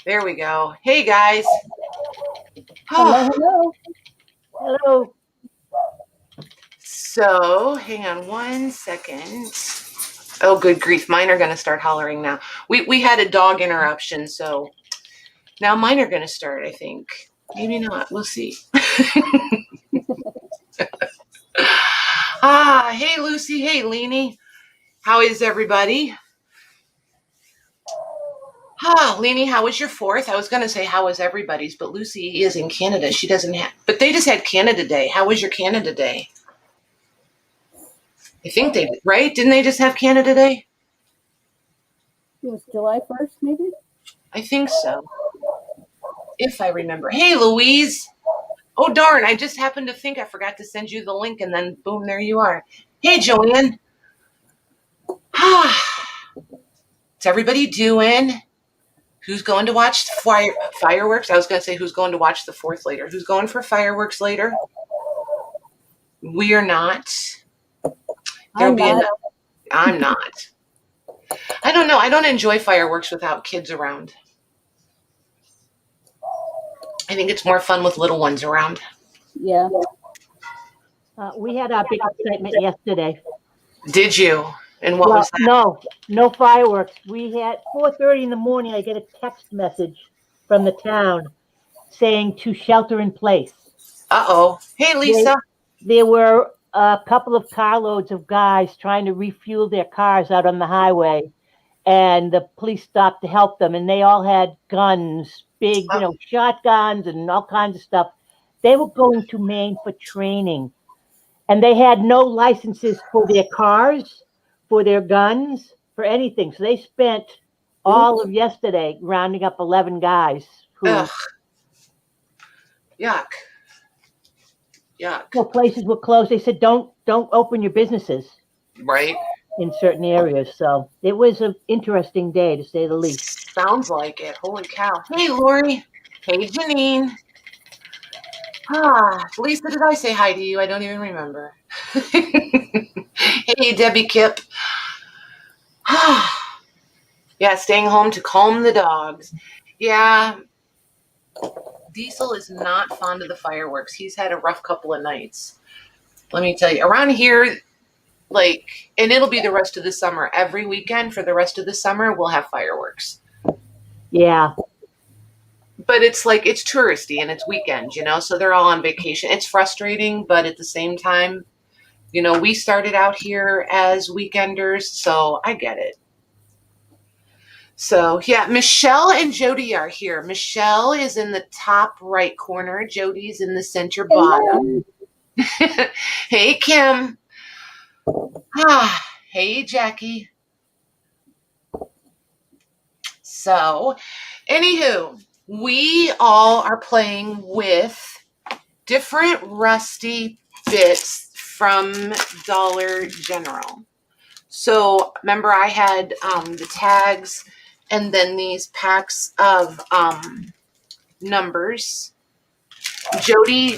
There we go. Hey, guys. Hello, hello. Hello. So, hang on one second. Oh, good grief. Mine are going to start hollering now. We had a dog interruption, so now mine are going to start, I think. Maybe not. We'll see. Hey, Lucy. Hey, Leanie. How is everybody? Leanie, how was your 4th? I was going to say how was everybody's, but Lucy is in Canada. She doesn't have, but they just had Canada Day. How was your Canada Day? I think they did, right? Didn't they just have Canada Day? It was July 1st, maybe? I think so. If I remember. Hey, Louise. Oh, darn. I just happened to think I forgot to send you the link, and then boom, there you are. Hey, Joanne. What's everybody doing? Who's going to watch fireworks? I was going to say who's going to watch the 4th later. Who's going for fireworks later? We are not. I'm not. I'm not. I don't know. I don't enjoy fireworks without kids around. I think it's more fun with little ones around. Yeah. We had our big excitement yesterday. Did you? And what was that? No fireworks. We had 4:30 in the morning. I get a text message from the town saying to shelter in place. Uh-oh. Hey, Lisa. There were a couple of carloads of guys trying to refuel their cars out on the highway, and the police stopped to help them. And they all had guns, big, shotguns and all kinds of stuff. They were going to Maine for training, and they had no licenses for their cars, for their guns, for anything. So they spent all of yesterday rounding up 11 guys who. Ugh. Yuck. Yuck. So places were closed. They said, don't open your businesses. Right. In certain areas. So it was an interesting day, to say the least. Sounds like it. Holy cow. Hey, Lori. Hey, Janine. Lisa, did I say hi to you? I don't even remember. Hey, Debbie Kip. Yeah, staying home to calm the dogs. Yeah. Diesel is not fond of the fireworks. He's had a rough couple of nights. Let me tell you. Around here, and it'll be the rest of the summer. Every weekend for the rest of the summer, we'll have fireworks. Yeah. But it's touristy and it's weekends, so they're all on vacation. It's frustrating, but at the same time, we started out here as weekenders, so I get it. So, yeah, Michelle and Jody are here. Michelle is in the top right corner. Jody's in the center bottom. Hey, Kim. Hey, Jackie. So, anywho, we all are playing with different rusty bits from Dollar General. So, remember I had the tags and then these packs of numbers. Jody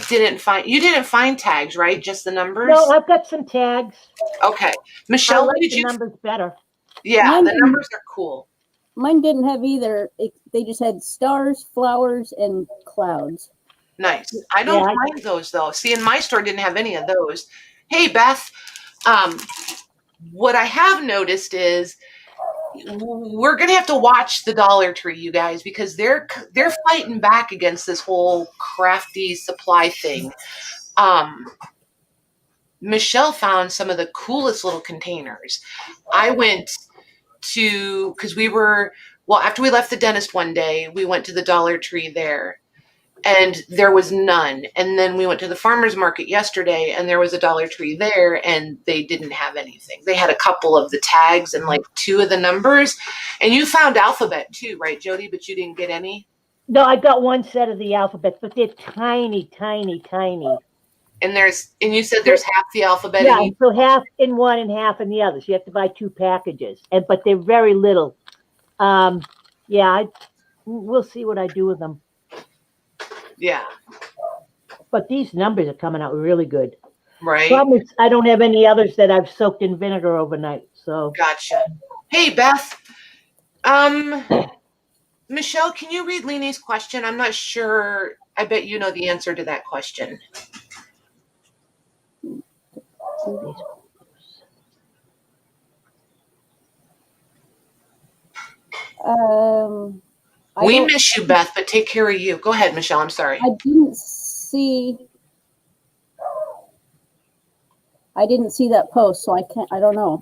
you didn't find tags, right? Just the numbers? No, I've got some tags. Okay. Michelle, I like the numbers better. Yeah, the numbers are cool. Mine didn't have either. They just had stars, flowers, and clouds. Nice. I don't find those, though. See, in my store, didn't have any of those. Hey, Beth. What I have noticed is we're going to have to watch the Dollar Tree, you guys, because they're fighting back against this whole crafty supply thing. Michelle found some of the coolest little containers. I went to, because after we left the dentist one day, we went to the Dollar Tree there. And there was none. And then we went to the farmer's market yesterday, and there was a Dollar Tree there, and they didn't have anything. They had a couple of the tags and 2 of the numbers. And you found alphabet too, right, Jody? But you didn't get any? No, I got one set of the alphabets, but they're tiny, tiny, tiny. And you said there's half the alphabet in each? So half in one and half in the other. So you have to buy 2 packages. But they're very little. We'll see what I do with them. Yeah. But these numbers are coming out really good. Right. Problem is, I don't have any others that I've soaked in vinegar overnight. So gotcha. Hey, Beth. Michelle, can you read Leanie's question? I'm not sure. I bet you know the answer to that question. We miss you, Beth, but take care of you. Go ahead, Michelle. I'm sorry. I didn't see that post, so I don't know.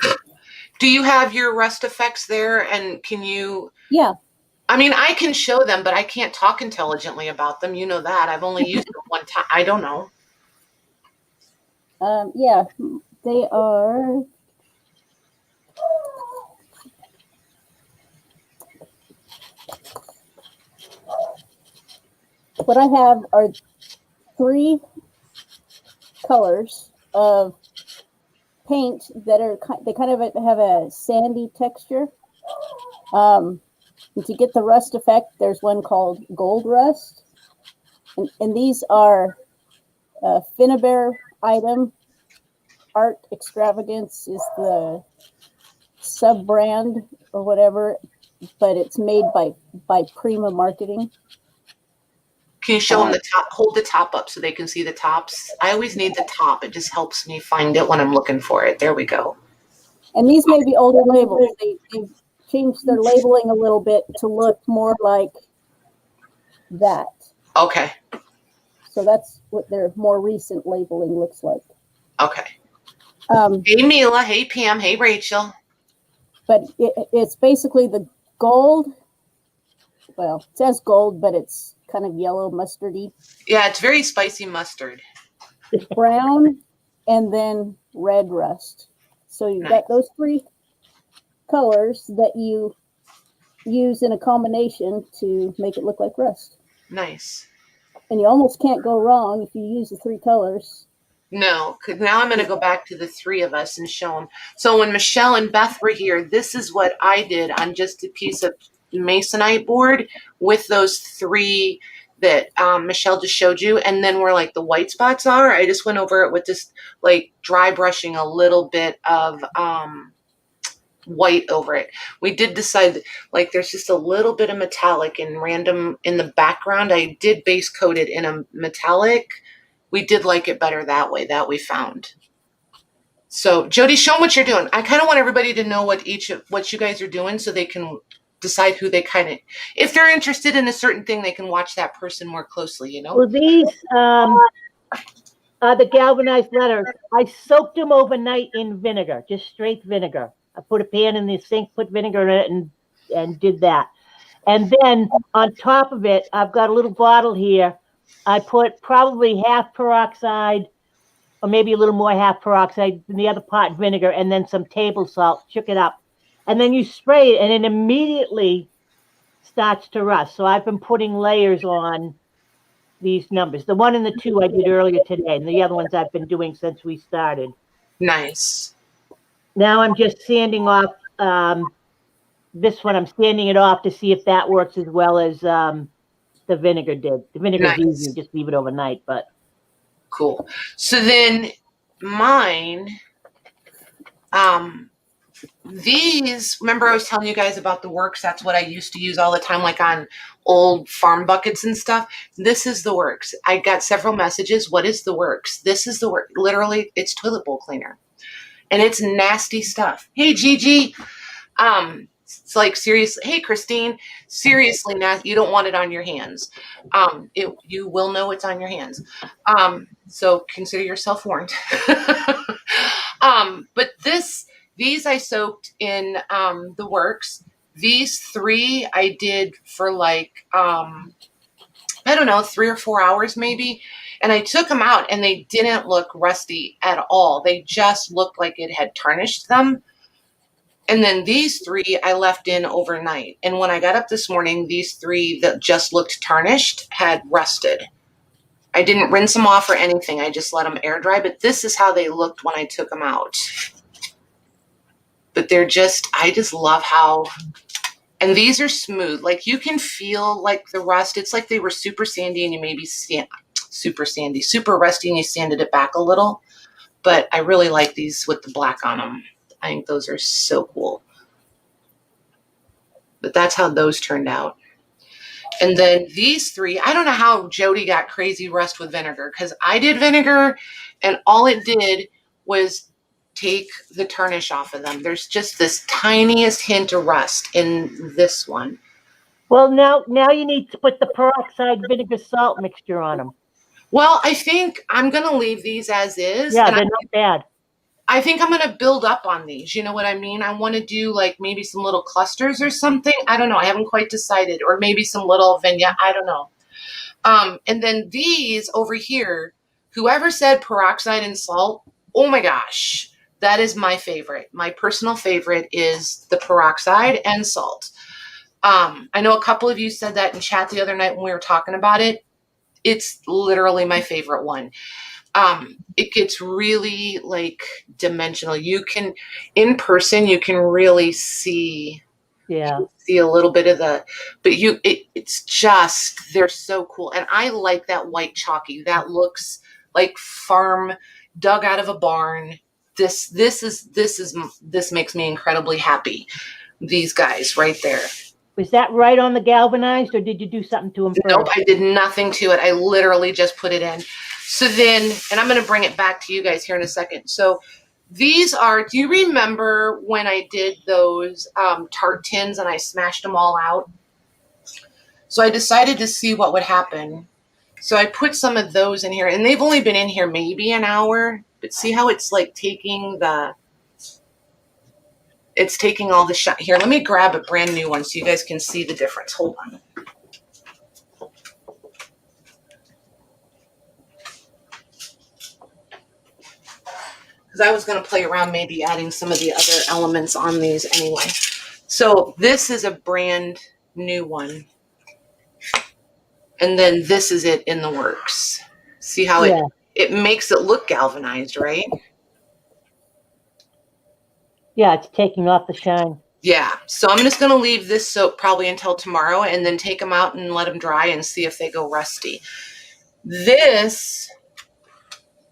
Do you have your rust effects there? And can you? Yeah. I mean, I can show them, but I can't talk intelligently about them. You know that. I've only used them one time. I don't know. Yeah, they are. What I have are 3 colors of paint that they kind of have a sandy texture. And to get the rust effect, there's one called gold rust, and these are Finnabair item. Art Extravagance is the sub brand or whatever, but it's made by Prima Marketing. Can you show them the top? Hold the top up so they can see the tops. I always need the top. It just helps me find it when I'm looking for it. There we go. And these may be older labels. They've changed their labeling a little bit to look more like that. Okay. So that's what their more recent labeling looks like. Okay. Hey, Mila. Hey, Pam. Hey, Rachel. But it's basically the gold. Well, it says gold, but it's kind of yellow mustardy. Yeah, it's very spicy mustard. Brown and then red rust. So you've got those 3 colors that you use in a combination to make it look like rust. Nice. And you almost can't go wrong if you use the 3 colors. No, because now I'm going to go back to the 3 of us and show them. So when Michelle and Beth were here, this is what I did on just a piece of masonite board with those 3 that Michelle just showed you. And then where like the white spots are, I just went over it with just like dry brushing a little bit of white over it. We did decide like there's just a little bit of metallic and random in the background. I did base coat it in a metallic. We did like it better that way, that we found. So Jody, show them what you're doing. I kind of want everybody to know what you guys are doing so they can decide who they kind of, if they're interested in a certain thing, they can watch that person more closely, you know? Well, these are the galvanized letters. I soaked them overnight in vinegar, just straight vinegar. I put a pan in the sink, put vinegar in it, and did that. And then on top of it, I've got a little bottle here. I put probably half peroxide, or maybe a little more half peroxide in the other pot vinegar, and then some table salt, shook it up. And then you spray it, and it immediately starts to rust. So I've been putting layers on these numbers. The 1 and the 2 I did earlier today, and the other ones I've been doing since we started. Nice. Now I'm just sanding off this one. I'm sanding it off to see if that works as well as the vinegar did. The vinegar is easy, just leave it overnight. But cool. So then mine, these, remember I was telling you guys about the works? That's what I used to use all the time, like on old farm buckets and stuff. This is the works. I got several messages. What is the works? This is the work. Literally, it's toilet bowl cleaner. And it's nasty stuff. Hey, Gigi. It's like, seriously, hey, Christine, seriously, you don't want it on your hands. You will know it's on your hands. So consider yourself warned. But these I soaked in the works. These 3 I did for like, I don't know, 3 or 4 hours maybe. And I took them out and they didn't look rusty at all. They just looked like it had tarnished them. And then these 3 I left in overnight. And when I got up this morning, these 3 that just looked tarnished had rusted. I didn't rinse them off or anything. I just let them air dry. But this is how they looked when I took them out. But I just love how, and these are smooth. Like you can feel like the rust. It's like they were super sandy and you maybe super rusty and you sanded it back a little. But I really like these with the black on them. I think those are so cool. But that's how those turned out. And then these three, I don't know how Jody got crazy rust with vinegar, because I did vinegar and all it did was take the tarnish off of them. There's just this tiniest hint of rust in this one. Well, now you need to put the peroxide vinegar salt mixture on them. Well, I think I'm going to leave these as is. Yeah, and they're not bad. I think I'm going to build up on these. You know what I mean? I want to do like maybe some little clusters or something. I don't know. I haven't quite decided. Or maybe some little vignette. I don't know. And then these over here, whoever said peroxide and salt, oh my gosh, that is my favorite. My personal favorite is the peroxide and salt. I know a couple of you said that in chat the other night when we were talking about it. It's literally my favorite one. It gets really like dimensional. You can, in person, you can really see a little bit of the, but it's just, they're so cool. And I like that white chalky. That looks like farm dug out of a barn. This makes me incredibly happy. These guys right there. Was that right on the galvanized, or did you do something to them first? Nope, I did nothing to it. I literally just put it in. So then, and I'm going to bring it back to you guys here in a second. So these are, do you remember when I did those tart tins and I smashed them all out? So I decided to see what would happen. So I put some of those in here, and they've only been in here maybe an hour, but see how it's like taking the, it's taking all the shine. Here, let me grab a brand new one so you guys can see the difference. Hold on. Because I was going to play around maybe adding some of the other elements on these anyway. So this is a brand new one. And then this is it in the works. See how it makes it look galvanized, right? Yeah, it's taking off the shine. Yeah, so I'm just going to leave this soap probably until tomorrow and then take them out and let them dry and see if they go rusty. This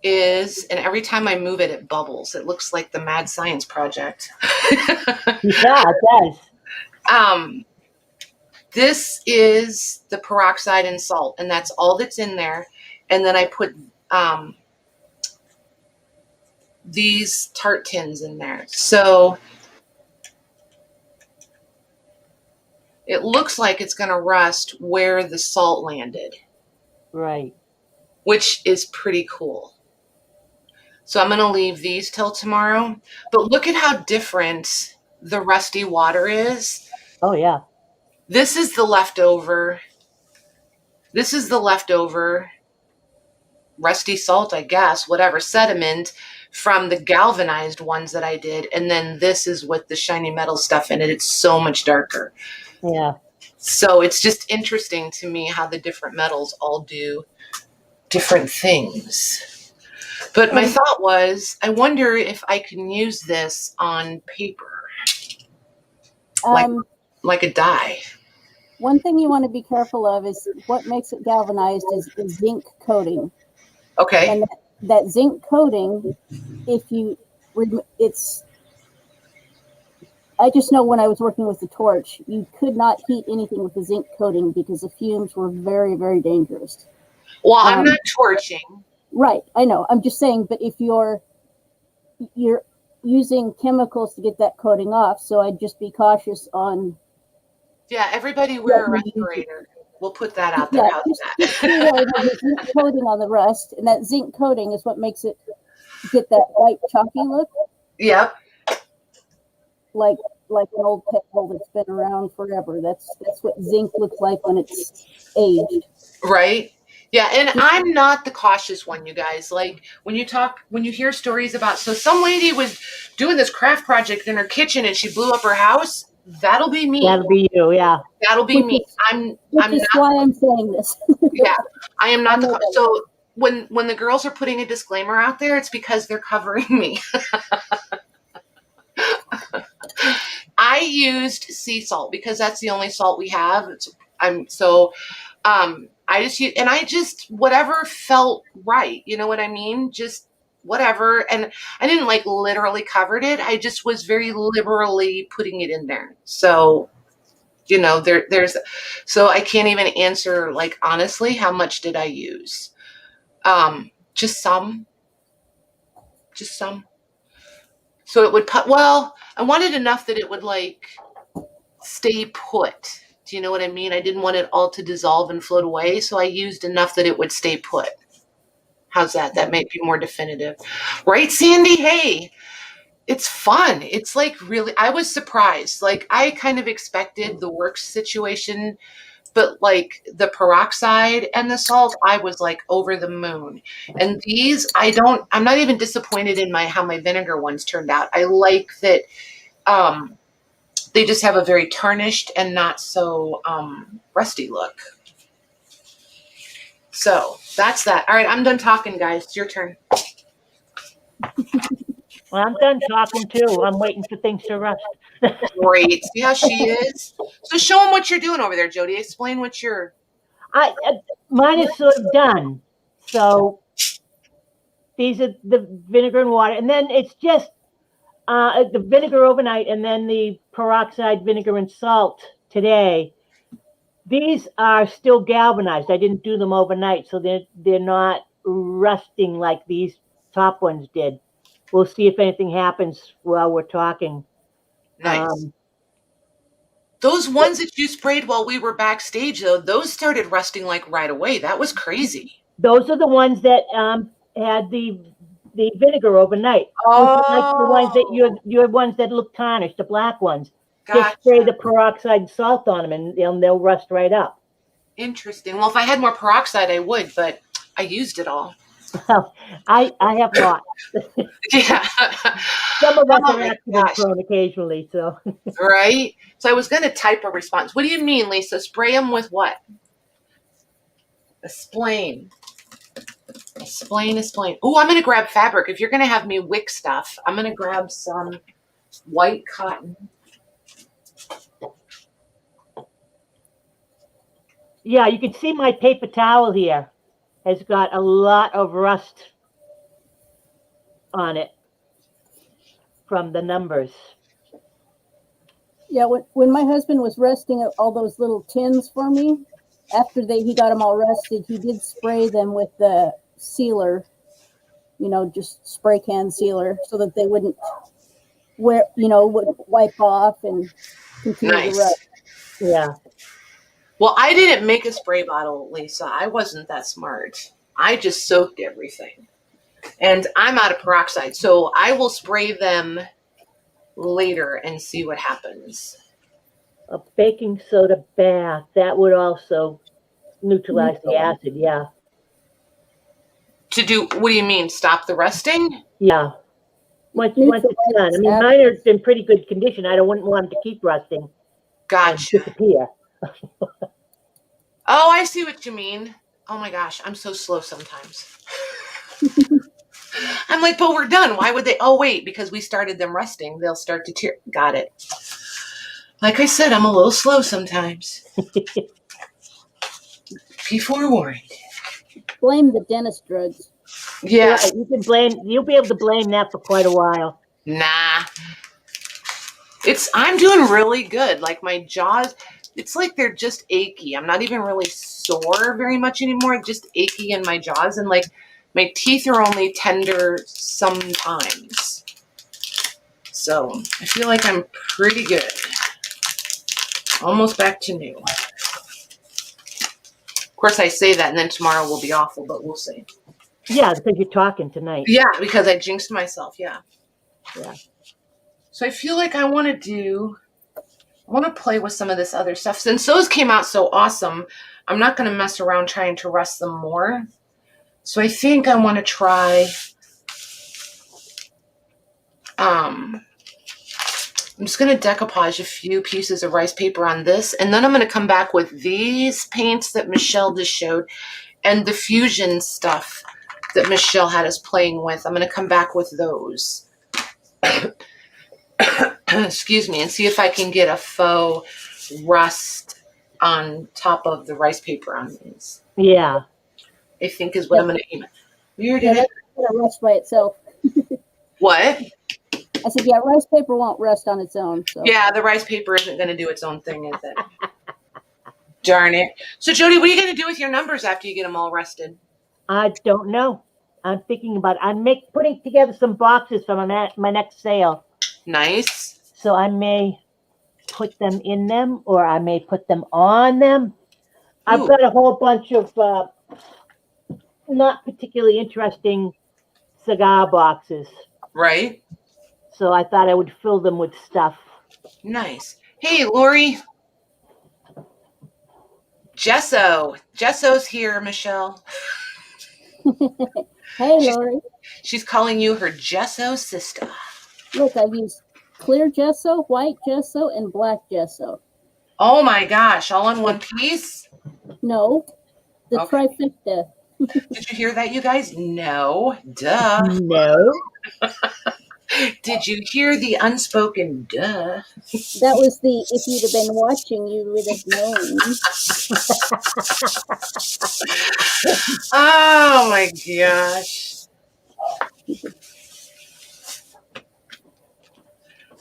is, and every time I move it, it bubbles. It looks like the Mad Science Project. Yeah, it does. This is the peroxide and salt, and that's all that's in there. And then I put these tart tins in there. So it looks like it's going to rust where the salt landed. Right. Which is pretty cool. So I'm going to leave these till tomorrow. But look at how different the rusty water is. Oh, yeah. This is the leftover. This is the leftover rusty salt, I guess, whatever, sediment from the galvanized ones that I did. And then this is with the shiny metal stuff in it. It's so much darker. Yeah. So it's just interesting to me how the different metals all do different things. But my thought was, I wonder if I can use this on paper, like a dye. One thing you want to be careful of is what makes it galvanized is the zinc coating. Okay. And that zinc coating, I just know when I was working with the torch, you could not heat anything with the zinc coating because the fumes were very, very dangerous. Well, I'm not torching. Right, I know. I'm just saying, but if you're using chemicals to get that coating off, so I'd just be cautious on. Yeah, everybody wear a respirator. We'll put that out there. Yeah, just the zinc coating on the rust, and that zinc coating is what makes it get that white chalky look. Yep. Like an old petrol that's been around forever. That's what zinc looks like when it's aged. Right. Yeah, and I'm not the cautious one, you guys. Like when you hear stories about, so some lady was doing this craft project in her kitchen and she blew up her house. That'll be me. That'll be you, yeah. That'll be me. I'm not. Why I'm saying this. Yeah, I am not the. So when the girls are putting a disclaimer out there, it's because they're covering me. I used sea salt because that's the only salt we have. I just use, and I just, whatever felt right. You know what I mean? Just whatever. And I didn't like literally covered it. I just was very liberally putting it in there. So there's, so I can't even answer, like, honestly, how much did I use? Just some. So it would put, well, I wanted enough that it would, like, stay put. Do you know what I mean? I didn't want it all to dissolve and float away, so I used enough that it would stay put. How's that? That might be more definitive. Right, Sandy? Hey, it's fun. It's like really, I was surprised. Like, I kind of expected the works situation, but like the peroxide and the salt, I was like over the moon. And these, I'm not even disappointed in how my vinegar ones turned out. I like that they just have a very tarnished and not so rusty look. So that's that. All right, I'm done talking, guys. It's your turn. Well, I'm done talking too. I'm waiting for things to rust. Great. See how she is? So show them what you're doing over there, Jody. Explain what you're... Mine is sort of done. So these are the vinegar and water. And then it's just the vinegar overnight and then the peroxide, vinegar, and salt today. These are still galvanized. I didn't do them overnight, so they're not rusting like these top ones did. We'll see if anything happens while we're talking. Nice. Those ones that you sprayed while we were backstage, though, those started rusting like right away. That was crazy. Those are the ones that had the vinegar overnight. Oh. Like the ones that you have ones that look tarnished, the black ones. Gotcha. Just spray the peroxide salt on them and they'll rust right up. Interesting. Well, if I had more peroxide, I would, but I used it all. Well, I have lots. Yeah. Some of us are accident prone occasionally, so. Right? So I was going to type a response. What do you mean, Lisa? Spray them with what? Explain. Oh, I'm going to grab fabric. If you're going to have me wick stuff, I'm going to grab some white cotton. Yeah, you can see my paper towel here has got a lot of rust on it from the numbers. Yeah, when my husband was resting all those little tins for me, after he got them all rested, he did spray them with the sealer, just spray can sealer, so that they wouldn't would wipe off and continue to rust. Yeah. Well, I didn't make a spray bottle, Lisa. I wasn't that smart. I just soaked everything. And I'm out of peroxide, so I will spray them later and see what happens. A baking soda bath, that would also neutralize the acid, yeah. To do, what do you mean, stop the rusting? Yeah. Once it's done. I mean, mine are in pretty good condition. I wouldn't want them to keep rusting. Gotcha. And disappear. Oh, I see what you mean. Oh my gosh, I'm so slow sometimes. I'm like, but we're done. Why would they? Oh, wait, because we started them rusting. They'll start to tear. Got it. Like I said, I'm a little slow sometimes. Be forewarned. Blame the dentist drugs. Yeah. You'll be able to blame that for quite a while. Nah. I'm doing really good. Like my jaws, it's like they're just achy. I'm not even really sore very much anymore. Just achy in my jaws. And like my teeth are only tender sometimes. So I feel like I'm pretty good. Almost back to new. Of course, I say that and then tomorrow will be awful, but we'll see. Yeah, because you're talking tonight. Yeah, because I jinxed myself. Yeah. So I feel like I want to play with some of this other stuff. Since those came out so awesome, I'm not going to mess around trying to rust them more. So I think I want to try, I'm just going to decoupage a few pieces of rice paper on this, and then I'm going to come back with these paints that Michelle just showed and the fusion stuff that Michelle had us playing with. I'm going to come back with those. Excuse me, and see if I can get a faux rust on top of the rice paper on these. Yeah. I think is what I'm going to aim at. That's going to rust by itself. What? I said, yeah, rice paper won't rest on its own. So Yeah, the rice paper isn't going to do its own thing, is it? Darn it. So, Jody, what are you going to do with your numbers after you get them all rested? I don't know. I'm thinking about it. I'm putting together some boxes for my next sale. Nice. So I may put them in them, or I may put them on them. I've Ooh. got a whole bunch of not particularly interesting cigar boxes. Right. So I thought I would fill them with stuff. Nice. Hey, Lori. Jesso's here, Michelle. hey, Lori. She's calling you her Gesso sister. Look, I've used clear gesso, white gesso, and black gesso. Oh my gosh, all in one piece? No, the Okay. trifecta. Did you hear that, you guys? No. Duh. No. Did you hear the unspoken duh? That was the, if you'd have been watching, you would have known. Oh my gosh.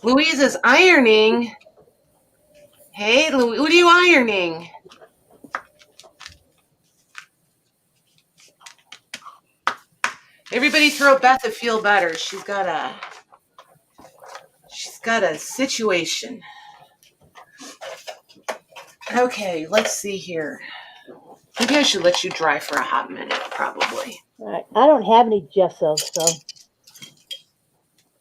Louise is ironing. Hey, Louise, what are you ironing? Everybody throw Beth a feel better. She's got a situation. Okay, let's see here. Maybe I should let you dry for a hot minute, probably. All right. I don't have any gesso, so.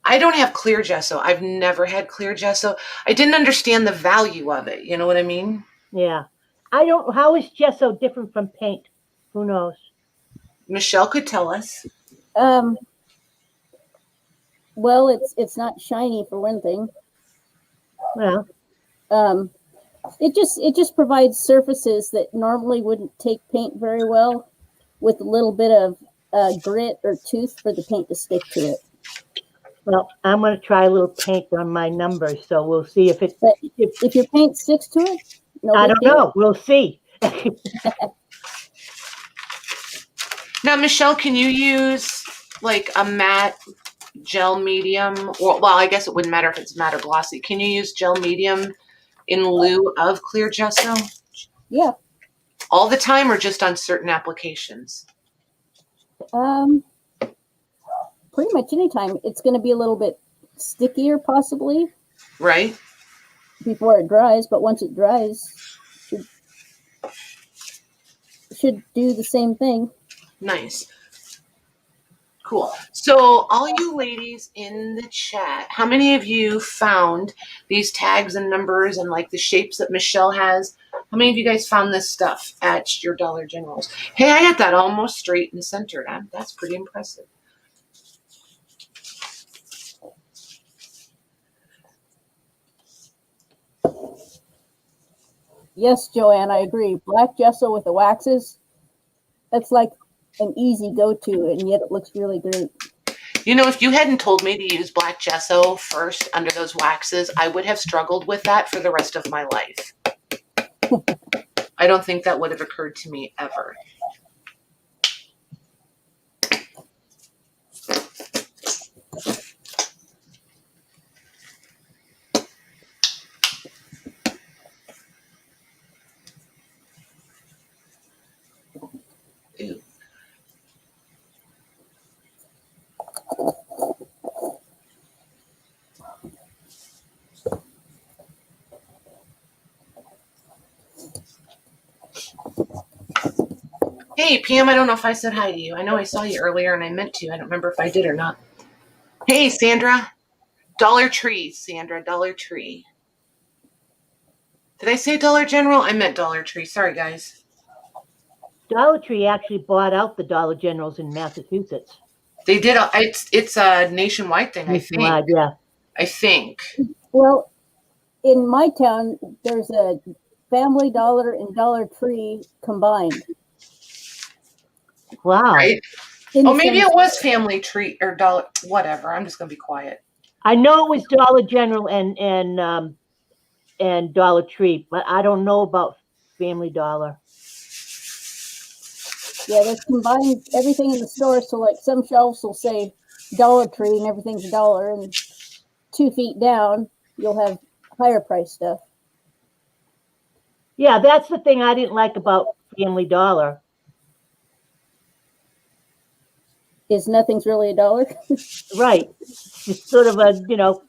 I don't have clear gesso. I've never had clear gesso. I didn't understand the value of it. You know what I mean? Yeah. I don't. How is gesso different from paint? Who knows? Michelle could tell us. Well, it's not shiny for one thing. Well, it just provides surfaces that normally wouldn't take paint very well, with a little bit of grit or tooth for the paint to stick to it. Well, I'm going to try a little paint on my numbers, so we'll see if it. But if your paint sticks to it, no I big don't deal. know. We'll see. Now, Michelle, can you use like a matte gel medium? Or, well, I guess it wouldn't matter if it's matte or glossy. Can you use gel medium in lieu of clear gesso? Yeah. All the time or just on certain applications? Pretty much anytime. It's going to be a little bit stickier, possibly. Right. Before it dries, but once it dries, should do the same thing. Nice. Cool. So all you ladies in the chat, how many of you found these tags and numbers and like the shapes that Michelle has? How many of you guys found this stuff at your Dollar Generals? Hey, I got that almost straight and centered. That's pretty impressive. Yes, Joanne, I agree. Black gesso with the waxes, that's like an easy go-to, and yet it looks really great. You know, if you hadn't told me to use black gesso first under those waxes, I would have struggled with that for the rest of my life. I don't think that would have occurred to me ever. Ew. Hey, Pam, I don't know if I said hi to you. I know I saw you earlier and I meant to. I don't remember if I did or not. Hey, Sandra. Dollar Tree, Sandra. Dollar Tree. Did I say Dollar General? I meant Dollar Tree. Sorry, guys. Dollar Tree actually bought out the Dollar Generals in Massachusetts. They did. It's a nationwide thing, I think. Yeah. I think. Well, in my town, there's a Family Dollar and Dollar Tree combined. Wow. Right? Oh, maybe it was Family Tree or Dollar, whatever. I'm just going to be quiet. I know it was Dollar General and Dollar Tree, but I don't know about Family Dollar. Yeah, they've combined everything in the store, so like some shelves will say Dollar Tree and everything's a dollar, and 2 feet down, you'll have higher price stuff. Yeah, that's the thing I didn't like about Family Dollar. Is nothing's really $1. Right. It's just sort of a,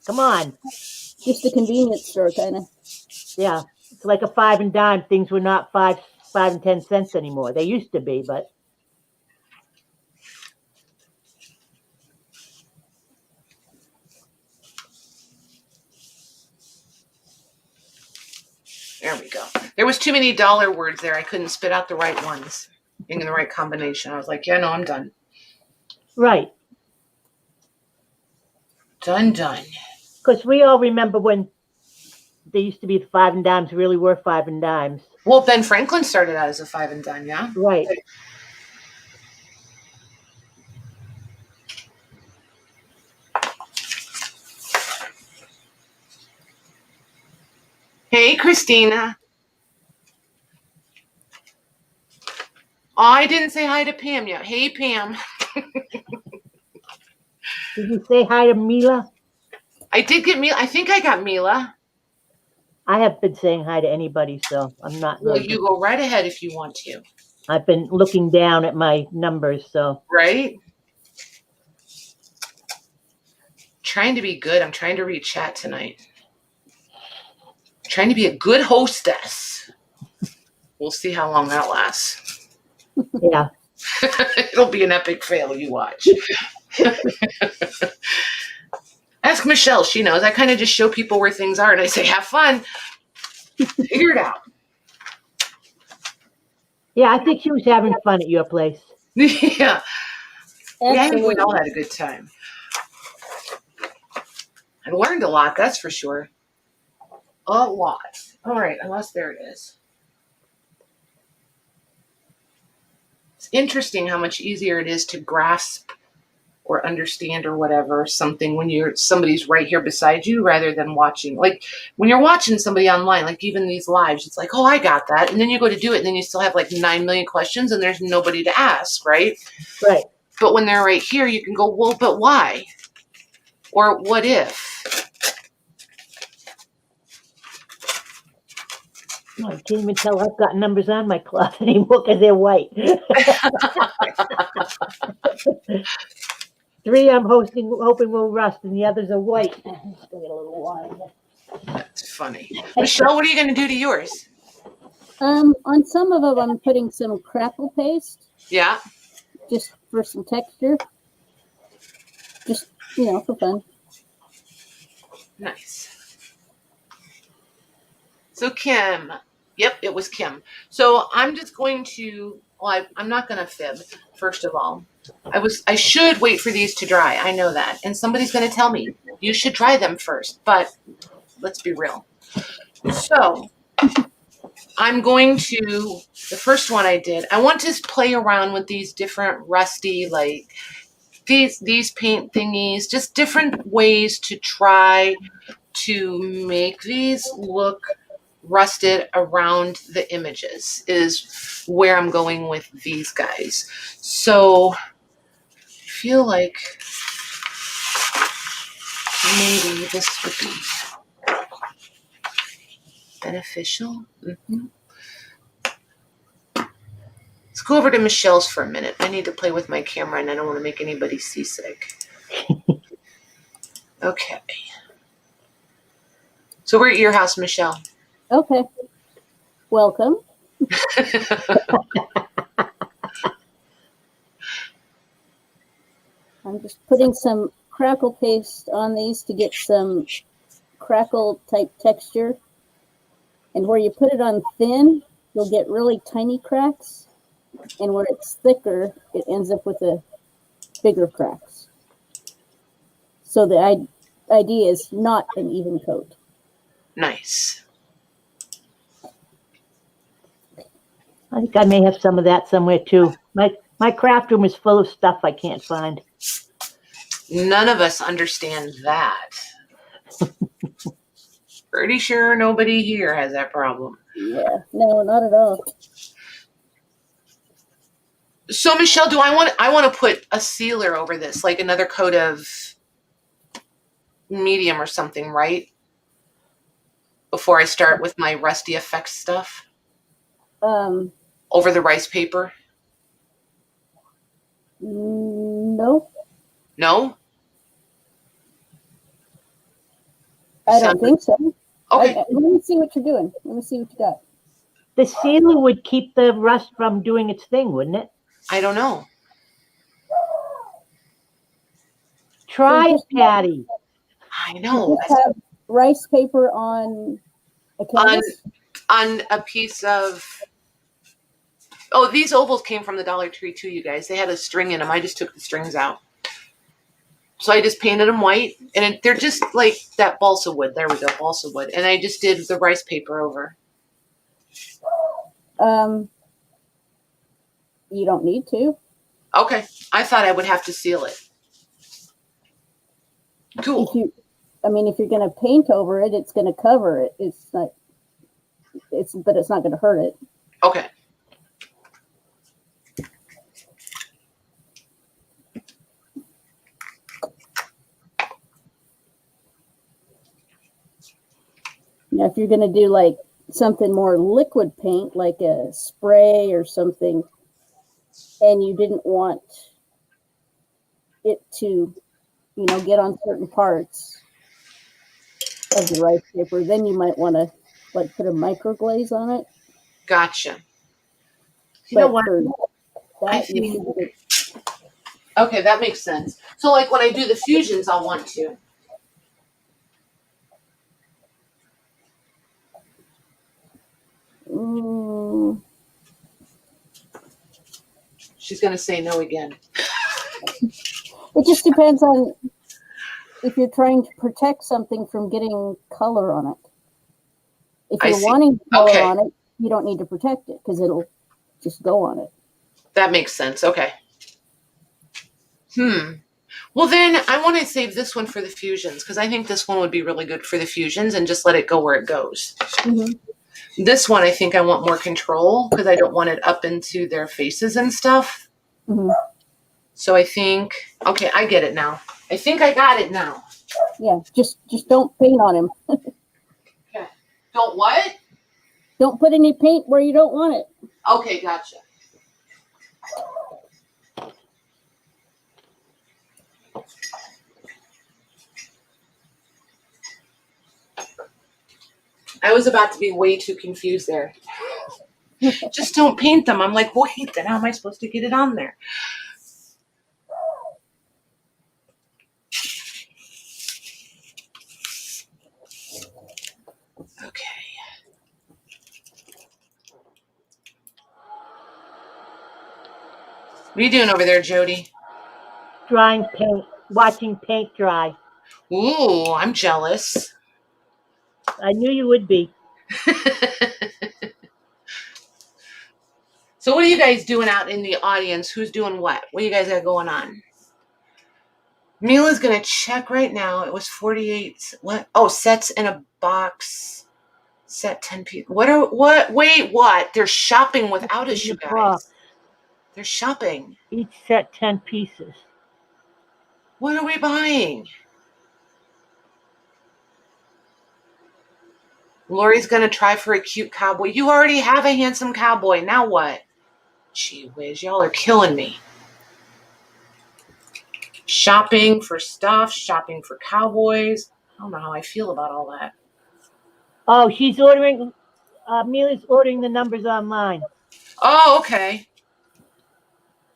come on. Just a convenience store kind of. Yeah. It's like a 5 and dime. Things were not 5 and 10 cents anymore. They used to be, but There we go. There was too many dollar words there. I couldn't spit out the right ones in the right combination. I was like, yeah, no, I'm done. right. Done. Because we all remember when they used to be the 5 and dimes really were 5 and dimes. Well, Ben Franklin started out as a 5 and dime, yeah? Right. Hey, Christina. Oh, I didn't say hi to Pam yet. Hey, Pam. Did you say hi to Mila? I did get Mila. I think I got Mila. I haven't been saying hi to anybody, so I'm not. Well, you go right ahead if you want to. I've been looking down at my numbers, so. Right? Trying to be good. I'm trying to read chat tonight. Trying to be a good hostess. We'll see how long that lasts. Yeah. It'll be an epic fail. You watch. Ask Michelle. She knows. I kind of just show people where things are and I say, have fun. Figure it out. Yeah, I think she was having fun at your place. Yeah. I think we Absolutely. all had a good time. I learned a lot, that's for sure. A lot. All right, there it is. It's interesting how much easier it is to grasp or understand or whatever something when somebody's right here beside you rather than watching. Like when you're watching somebody online, like even these lives, it's like, oh, I got that. And then you go to do it and then you still have like 9 million questions and there's nobody to ask, right? Right. But when they're right here, you can go, well, but why? Or what if? I can't even tell I've got numbers on my cloth anymore because they're white. 3 I'm hoping will rust, and the others are white. Still get a little wine. That's funny. Michelle, what are you going to do to yours? On some of them, I'm putting some crackle paste. Yeah. Just for some texture. Just, for fun. Nice. So Kim, yep, it was Kim. So I'm just going to, I'm not going to fib, first of all. I should wait for these to dry. I know that. And somebody's going to tell me, you should dry them first. But let's be real. So I'm going to, the first one I did, I want to play around with these different rusty, like these paint thingies, just different ways to try to make these look rusted around the images is where I'm going with these guys. So I feel like maybe this would be beneficial. Mm-hmm. Let's go over to Michelle's for a minute. I need to play with my camera and I don't want to make anybody seasick. Okay. So we're at your house, Michelle. Okay. Welcome. I'm just putting some crackle paste on these to get some crackle type texture. And where you put it on thin, you'll get really tiny cracks. And where it's thicker, it ends up with the bigger cracks. So the idea is not an even coat. Nice. I think I may have some of that somewhere too. My craft room is full of stuff I can't find. None of us understand that. Pretty sure nobody here has that problem. Yeah, no, not at all. So Michelle, I want to put a sealer over this, like another coat of medium or something, right? Before I start with my Rusty Effects stuff Um, over the rice paper. no, No? I don't think so. Okay. Let me see what you're doing. Let me see what you got. The sealer would keep the rust from doing its thing, wouldn't it? I don't know. Try it, just Patty. I know. You just have rice paper on a canvas? On a piece of... Oh, these ovals came from the Dollar Tree too, you guys. They had a string in them. I just took the strings out. So I just painted them white. And they're just like that balsa wood. There we go, balsa wood. And I just did the rice paper over. You don't need to. Okay. I thought I would have to seal it. Cool. If you're going to paint over it, it's going to cover it. But it's not going to hurt it. Okay. Now, if you're going to do like something more liquid paint, like a spray or something, and you didn't want it to, get on certain parts of the rice paper, then you might want to like put a microglaze on it. Gotcha. You But know what? I think okay, that makes sense. So like when I do the fusions, I'll want to. She's going to say no again. It just depends on if you're trying to protect something from getting color on it. If you're wanting color on it, you don't need to protect it because it'll just go on it. That makes sense. Okay. Well, then I want to save this one for the fusions because I think this one would be really good for the fusions and just let it go where it goes. Mm-hmm. This one, I think I want more control because I don't want it up into their faces and stuff. Mm-hmm. So I think, okay, I get it now. I think I got it now. Yeah, just don't paint on him. Okay. Don't what? Don't put any paint where you don't want it. Okay, gotcha. I was about to be way too confused there. Just don't paint them. I'm like, wait, then how am I supposed to get it on there? Okay. What are you doing over there, Jody? Drying paint, watching paint dry. Ooh, I'm jealous. I knew you would be. So what are you guys doing out in the audience? Who's doing what? What do you guys got going on? Mila's going to check right now. It was 48. What? Oh, sets in a box. Set 10 people. What? Wait, what? They're shopping without us, you guys. They're shopping. Each set 10 pieces. What are we buying? Lori's going to try for a cute cowboy. You already have a handsome cowboy. Now what? Gee whiz, y'all are killing me. Shopping for stuff, shopping for cowboys. I don't know how I feel about all that. Oh, she's ordering, Amelia's ordering the numbers online. Oh, okay.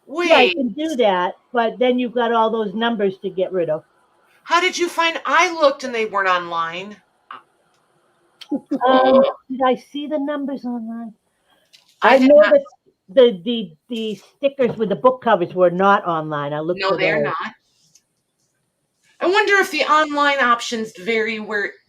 Wait. Yeah, you can do that, but then you've got all those numbers to get rid of. How did you find? I looked and they weren't online. Did I see the numbers online? I know that the stickers with the book covers were not online. I looked. No, they're not. I wonder if the online options vary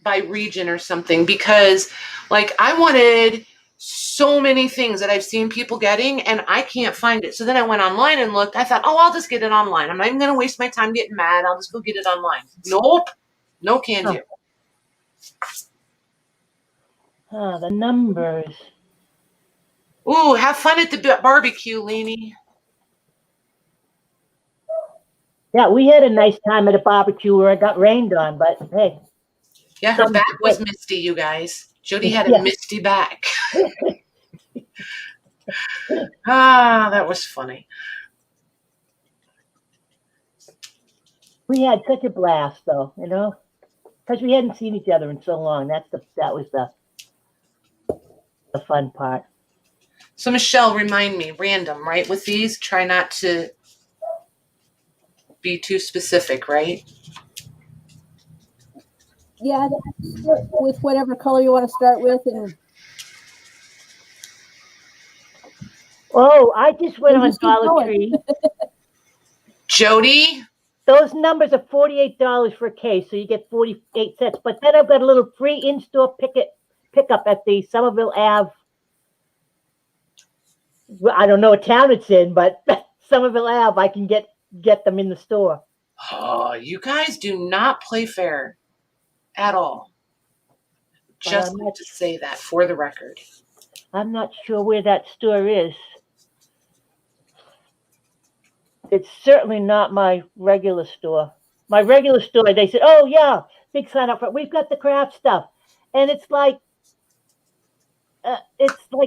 by region or something because, like, I wanted so many things that I've seen people getting and I can't find it. So then I went online and looked. I thought, oh, I'll just get it online. I'm not even going to waste my time getting mad. I'll just go get it online. Nope. No can do. The numbers. Ooh, have fun at the barbecue, Lainey. Yeah, we had a nice time at a barbecue where I got rained on, but hey. Yeah, her back was misty, you guys. Jody had a misty back. That was funny. We had such a blast, though, because we hadn't seen each other in so long. That was the fun part. So Michelle, remind me, random, right? With these, try not to be too specific, right? Yeah, start with whatever color you want to start with, and oh, I just went on just keep Dollar going. Tree. Jody, those numbers are $48 for a case, so you get 48 cents. But then I've got a little free in-store pickup at the Somerville Ave. I don't know what town it's in, but Somerville Ave, I can get them in the store. oh, you guys do not play fair at all. Just like to say that for the record. I'm not sure where that store is. It's certainly not my regular store. My regular store, they said, oh, yeah, big sign up for it. We've got the craft stuff. And it's like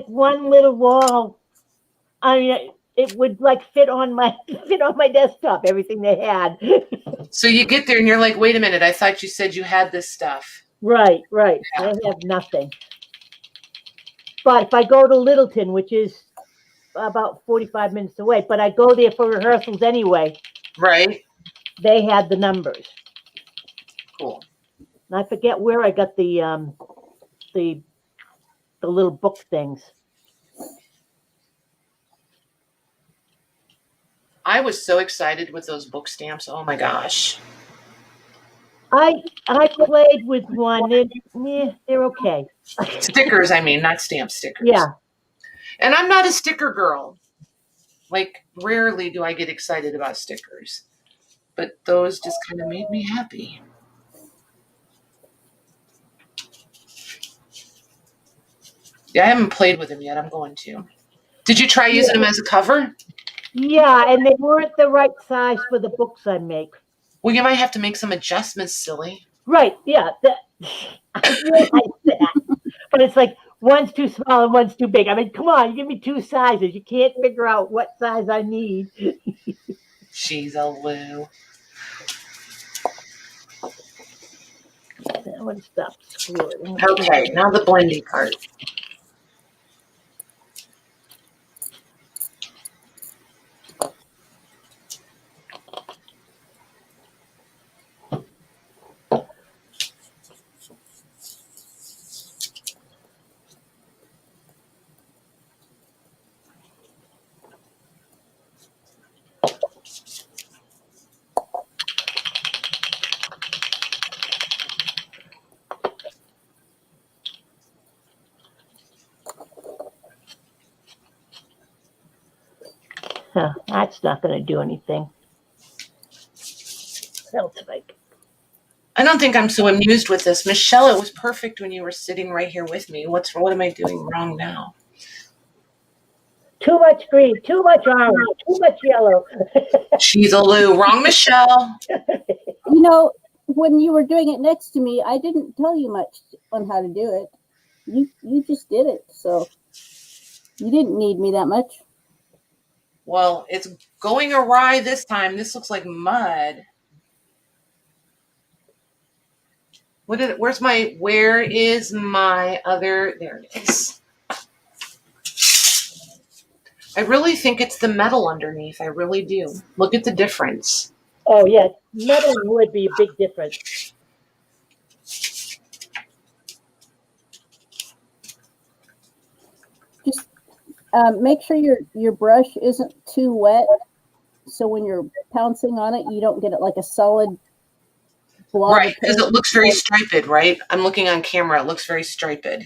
one little wall. I mean, it would like fit on my desktop, everything they had. So you get there and you're like, wait a minute, I thought you said you had this stuff. Right. Yeah. They have nothing. But if I go to Littleton, which is about 45 minutes away, but I go there for rehearsals anyway. Right. They had the numbers. Cool. And I forget where I got the little book things. I was so excited with those book stamps. Oh my gosh. I played with one. They're okay. Stickers, I mean, not stamp stickers. Yeah. And I'm not a sticker girl. Like, rarely do I get excited about stickers. But those just kind of made me happy. Yeah, I haven't played with them yet. I'm going to. Did you try using them as a cover? Yeah, and they weren't the right size for the books I make. Well, you might have to make some adjustments, silly. Right, yeah. I realize that. But it's like one's too small and one's too big. I mean, come on, you give me two sizes. You can't figure out what size I need. She's a Lou. I want to stop screwing. Okay, now the blending part. Huh, that's not going to do anything. What else have I got? I don't think I'm so amused with this. Michelle, it was perfect when you were sitting right here with me. What am I doing wrong now? Too much green, too much orange, too much yellow. She's a Lou. Wrong, Michelle. When you were doing it next to me, I didn't tell you much on how to do it. You just did it, so you didn't need me that much. Well, it's going awry this time. This looks like mud. Where is my other, there it is. I really think it's the metal underneath. I really do. Look at the difference. Oh, yeah. Metal would be a big difference. Just make sure your brush isn't too wet, so when you're pouncing on it, you don't get it like a solid blob. Right, because it looks very striped, right? I'm looking on camera. It looks very striped. Is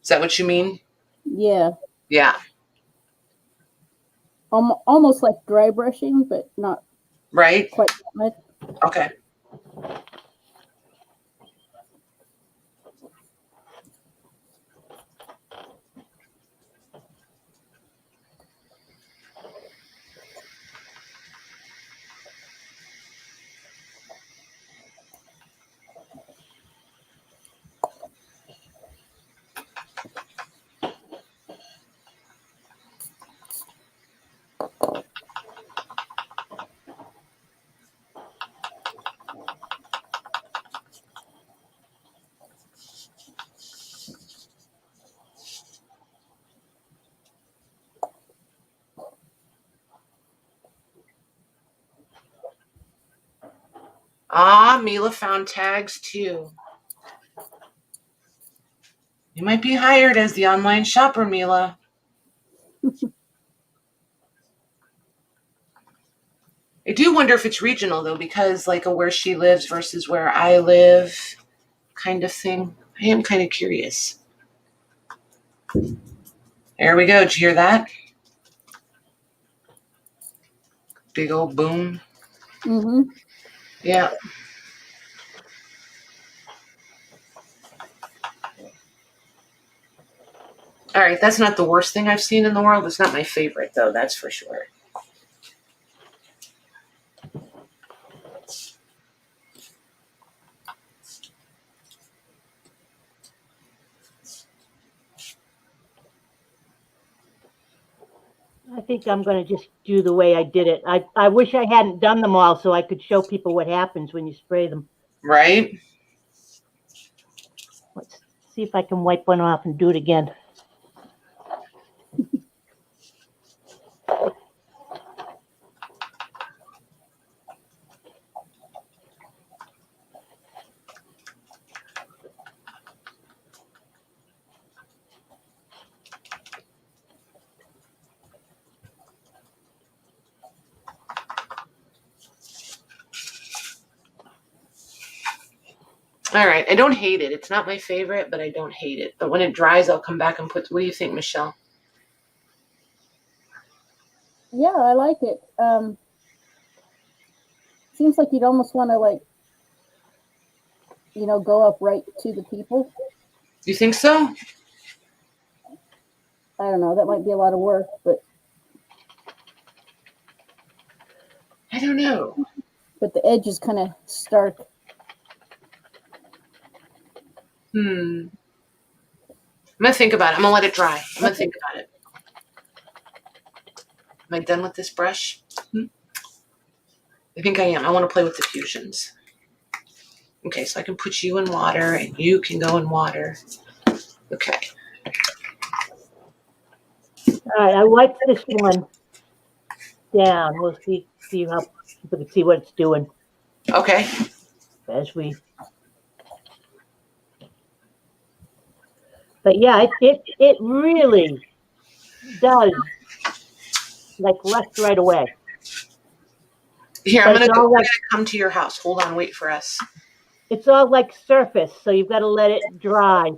that what you mean? Yeah. Yeah. Almost like dry brushing, but not right. Quite that much. Okay. Ah, Mila found tags too. You might be hired as the online shopper, Mila. I do wonder if it's regional though, because like a where she lives versus where I live kind of thing. I am kind of curious. There we go. Did you hear that? Big old boom. Mm-hmm. Yeah. All right. That's not the worst thing I've seen in the world. It's not my favorite though. That's for sure. I think I'm going to just do the way I did it. I wish I hadn't done them all so I could show people what happens when you spray them. Right? Let's see if I can wipe one off and do it again. All right. I don't hate it. It's not my favorite, but I don't hate it. But when it dries, I'll come back and put. What do you think, Michelle? Yeah, I like it. Seems like you'd almost want to go up right to the people. You think so? I don't know. That might be a lot of work, but I don't know. the edge is kind of stark. I'm gonna think about it. I'm gonna let it dry. I'm gonna think about it. Am I done with this brush? I think I am. I want to play with the fusions. Okay, so I can put you in water and you can go in water. Okay. All right, I wiped this one down. We'll see how people can see what it's doing Okay. as we. But yeah, it really does like rust right away. Here, But I'm it's all gonna like come to your house. Hold on, wait for us. it's all like surface, so you've got to let it dry.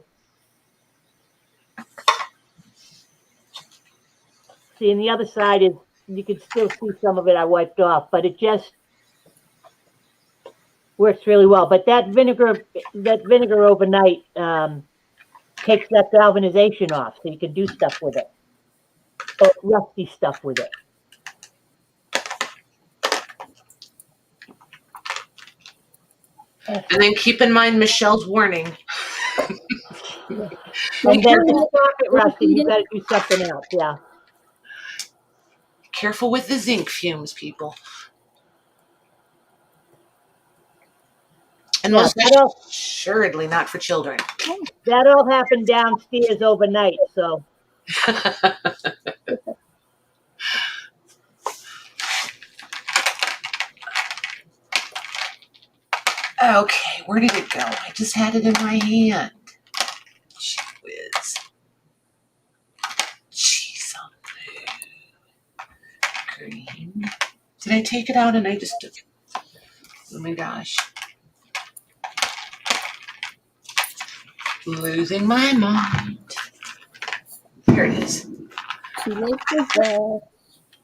See, and the other side is you can still see some of it I wiped off, but it just works really well. But that vinegar overnight takes that galvanization off, so you can do stuff with it, or rusty stuff with it. And then keep in mind Michelle's warning. And then to stop it rusting, you've got to do something else. Yeah. Careful with the zinc fumes, people. And most assuredly not for children. That all happened downstairs overnight, so. Okay, where did it go? I just had it in my hand. Gee whiz. Jeez, green. Did I take it out and I just... Oh my gosh. Losing my mind. Here it is. Too late for that.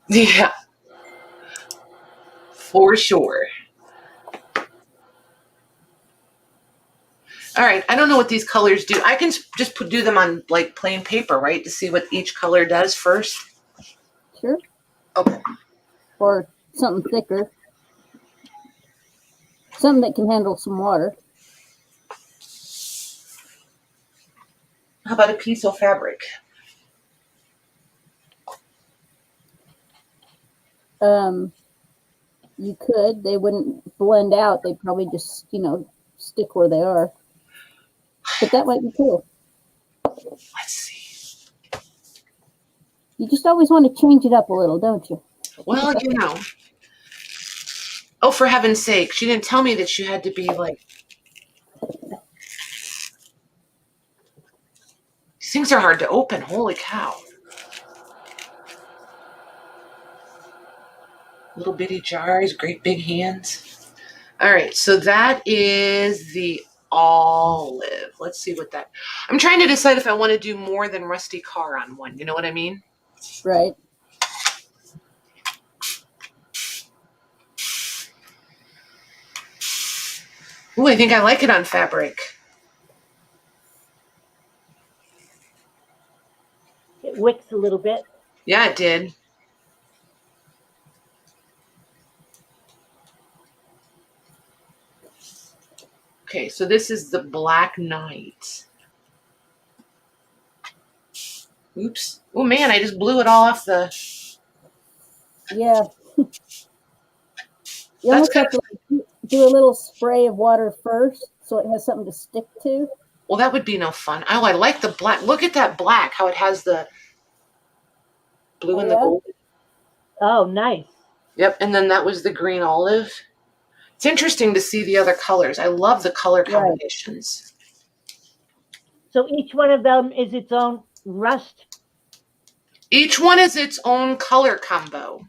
Yeah. For sure. All right, I don't know what these colors do. I can just do them on like plain paper, right? To see what each color does first. Sure. Okay. Or something thicker. Something that can handle some water. How about a piece of fabric? You could. They wouldn't blend out. They'd probably just, stick where they are. But that might be cool. Let's see. You just always want to change it up a little, don't you? Well, Oh, for heaven's sake. She didn't tell me that she had to be like. These things are hard to open. Holy cow. Little bitty jars, great big hands. All right, so that is the olive. Let's see what that. I'm trying to decide if I want to do more than rusty car on one. You know what I mean? Right. Ooh, I think I like it on fabric. It wicks a little bit. Yeah, it did. Okay, so this is the Black Knight. Oops. Oh man, I just blew it all off the. Yeah. You That's almost have to do a little spray of water first so it has something to stick to. Well, that would be no fun. Oh, I like the black. Look at that black, how it has the blue and the gold. Oh, nice. Yep, and then that was the green olive. It's interesting to see the other colors. I love the color combinations. So each one of them is its own rust? Each one is its own color combo.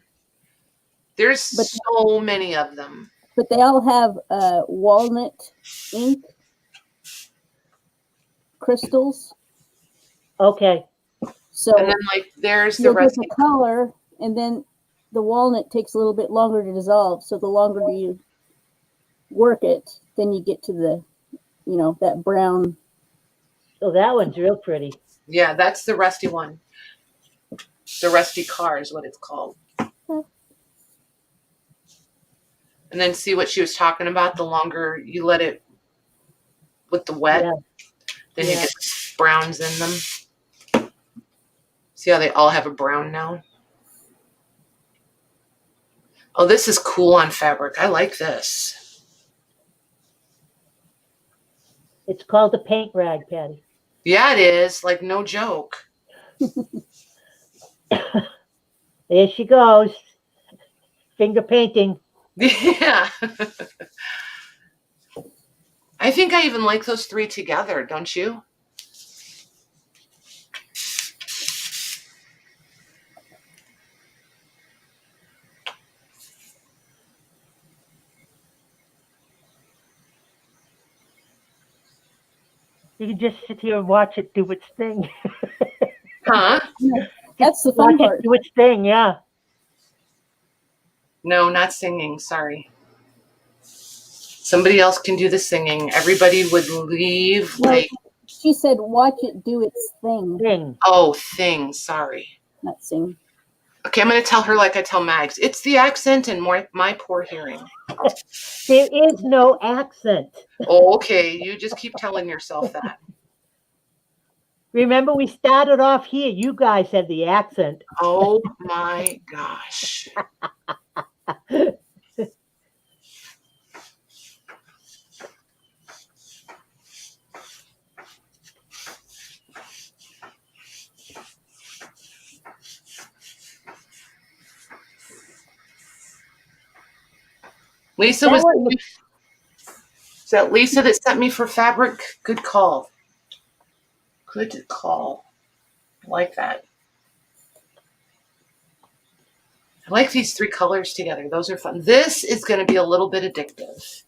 There's so many of them. But they all have walnut ink crystals. Okay. So and then like there's the you'll rest. get the color, and then the walnut takes a little bit longer to dissolve. So the longer you work it, then you get to the, that brown. Oh, that one's real pretty. Yeah, that's the rusty one. The rusty car is what it's called. And then see what she was talking about. The longer you let it with the wet, then you get browns in them. See how they all have a brown now? Oh, this is cool on fabric. I like this. It's called a paint rag, Patty. Yeah, it is. Like, no joke. There she goes. Finger painting. Yeah. I think I even like those three together, don't you? You can just sit here and watch it do its thing. Huh? That's the fun part. It do its thing, yeah. No, not singing. Sorry. Somebody else can do the singing. Everybody would leave. Like, she said, watch it do its thing. Thing. Oh, thing. Sorry. Not sing. Okay, I'm going to tell her like I tell Mags. It's the accent and my poor hearing. There is no accent. Oh, okay. You just keep telling yourself that. Remember, we started off here. You guys had the accent. Oh, my gosh. Lisa was. Is that Lisa that sent me for fabric? Good call. Good call. I like that. I like these three colors together. Those are fun. This is going to be a little bit addictive.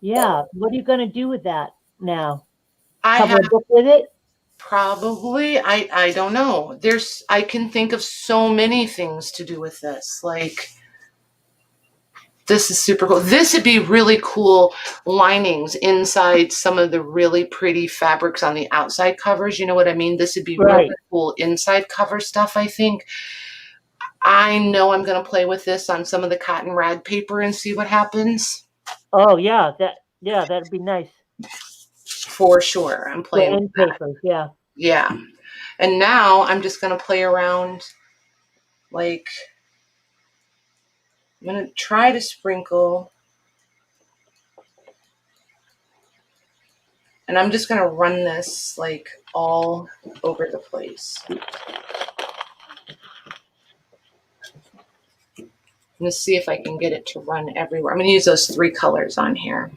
Yeah. What are you going to do with that now? I Cover have a book with it? probably. I don't know. I can think of so many things to do with this. Like, this is super cool. This would be really cool linings inside some of the really pretty fabrics on the outside covers. You know what I mean? This would be really cool inside cover stuff, I think. I know I'm going to play with this on some of the cotton rag paper and see what happens. Oh, yeah. That'd be nice. For sure. I'm playing with that. Papers, yeah. Yeah. And now I'm just going to play around. Like, I'm going to try to sprinkle. And I'm just going to run this like all over the place. I'm going to see if I can get it to run everywhere. I'm going to use those 3 colors on here.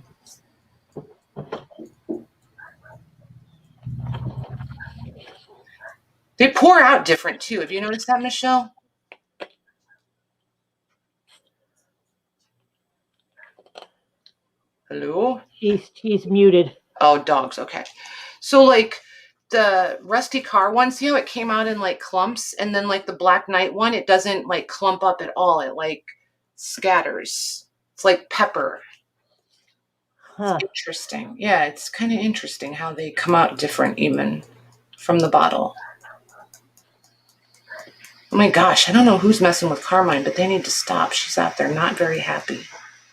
They pour out different too. Have you noticed that, Michelle? Hello? She's muted. Oh, dogs. Okay. So like the rusty car one, see how it came out in like clumps, and then like the Black Knight one, it doesn't like clump up at all. It like scatters. It's like pepper. Huh. It's interesting. Yeah, it's kind of interesting how they come out different even from the bottle. Oh my gosh, I don't know who's messing with Carmine, but they need to stop. She's out there not very happy.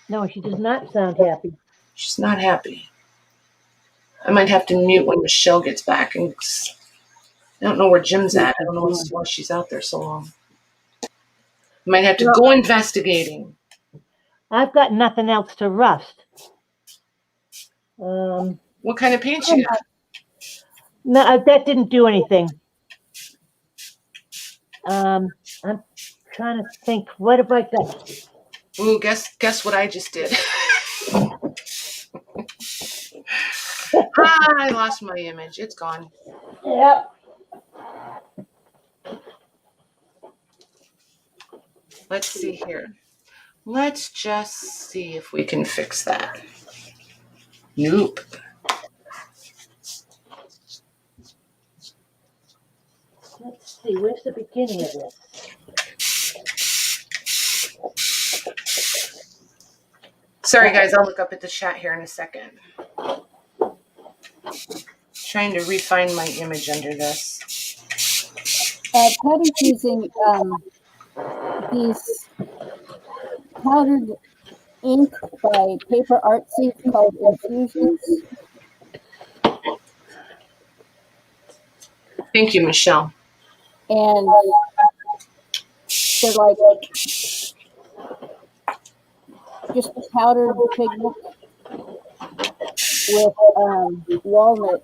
No, she does not sound happy. She's not happy. I might have to mute when Michelle gets back. And I don't know where Jim's at. I don't know why she's out there so long. I might have to go investigating. I've got nothing else to rust. What kind of paint you got? No, that didn't do anything. I'm trying to think. What have I got? Ooh, guess what I just did. I lost my image. It's gone. Yep. Let's see here. Let's just see if we can fix that. Nope. Let's see. Where's the beginning of this? Sorry, guys. I'll look up at the chat here in a second. Trying to refine my image under this. Patty's using these powdered ink by Paper Artsy called Infusions. Thank you, Michelle. And they're like just powdered pigment with walnut,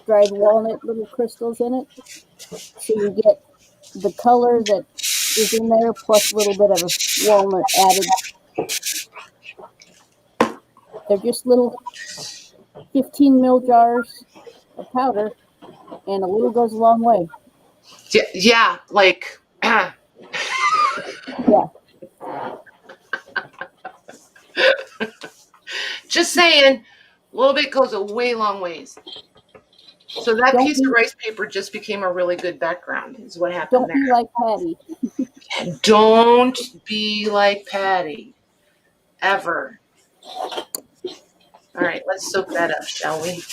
dried walnut little crystals in it. So you get the color that is in there plus a little bit of walnut added. They're just little 15 ml jars of powder, and a little goes a long way. Yeah, like. Yeah. Just saying, a little bit goes a way long ways. So that piece of rice paper just became a really good background, is what happened there. Don't be like Patty. Don't be like Patty. Ever. All right, let's soak that up, shall we?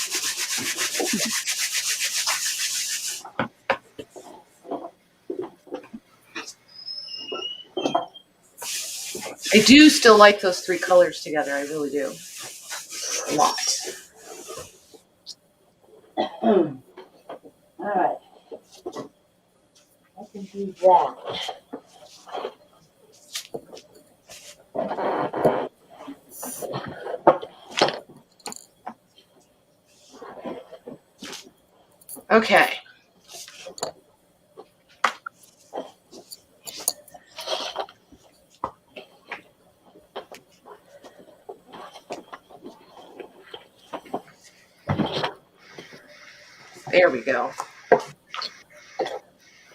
I do still like those 3 colors together. I really do. A lot. All right. I can do that. Okay. There we go.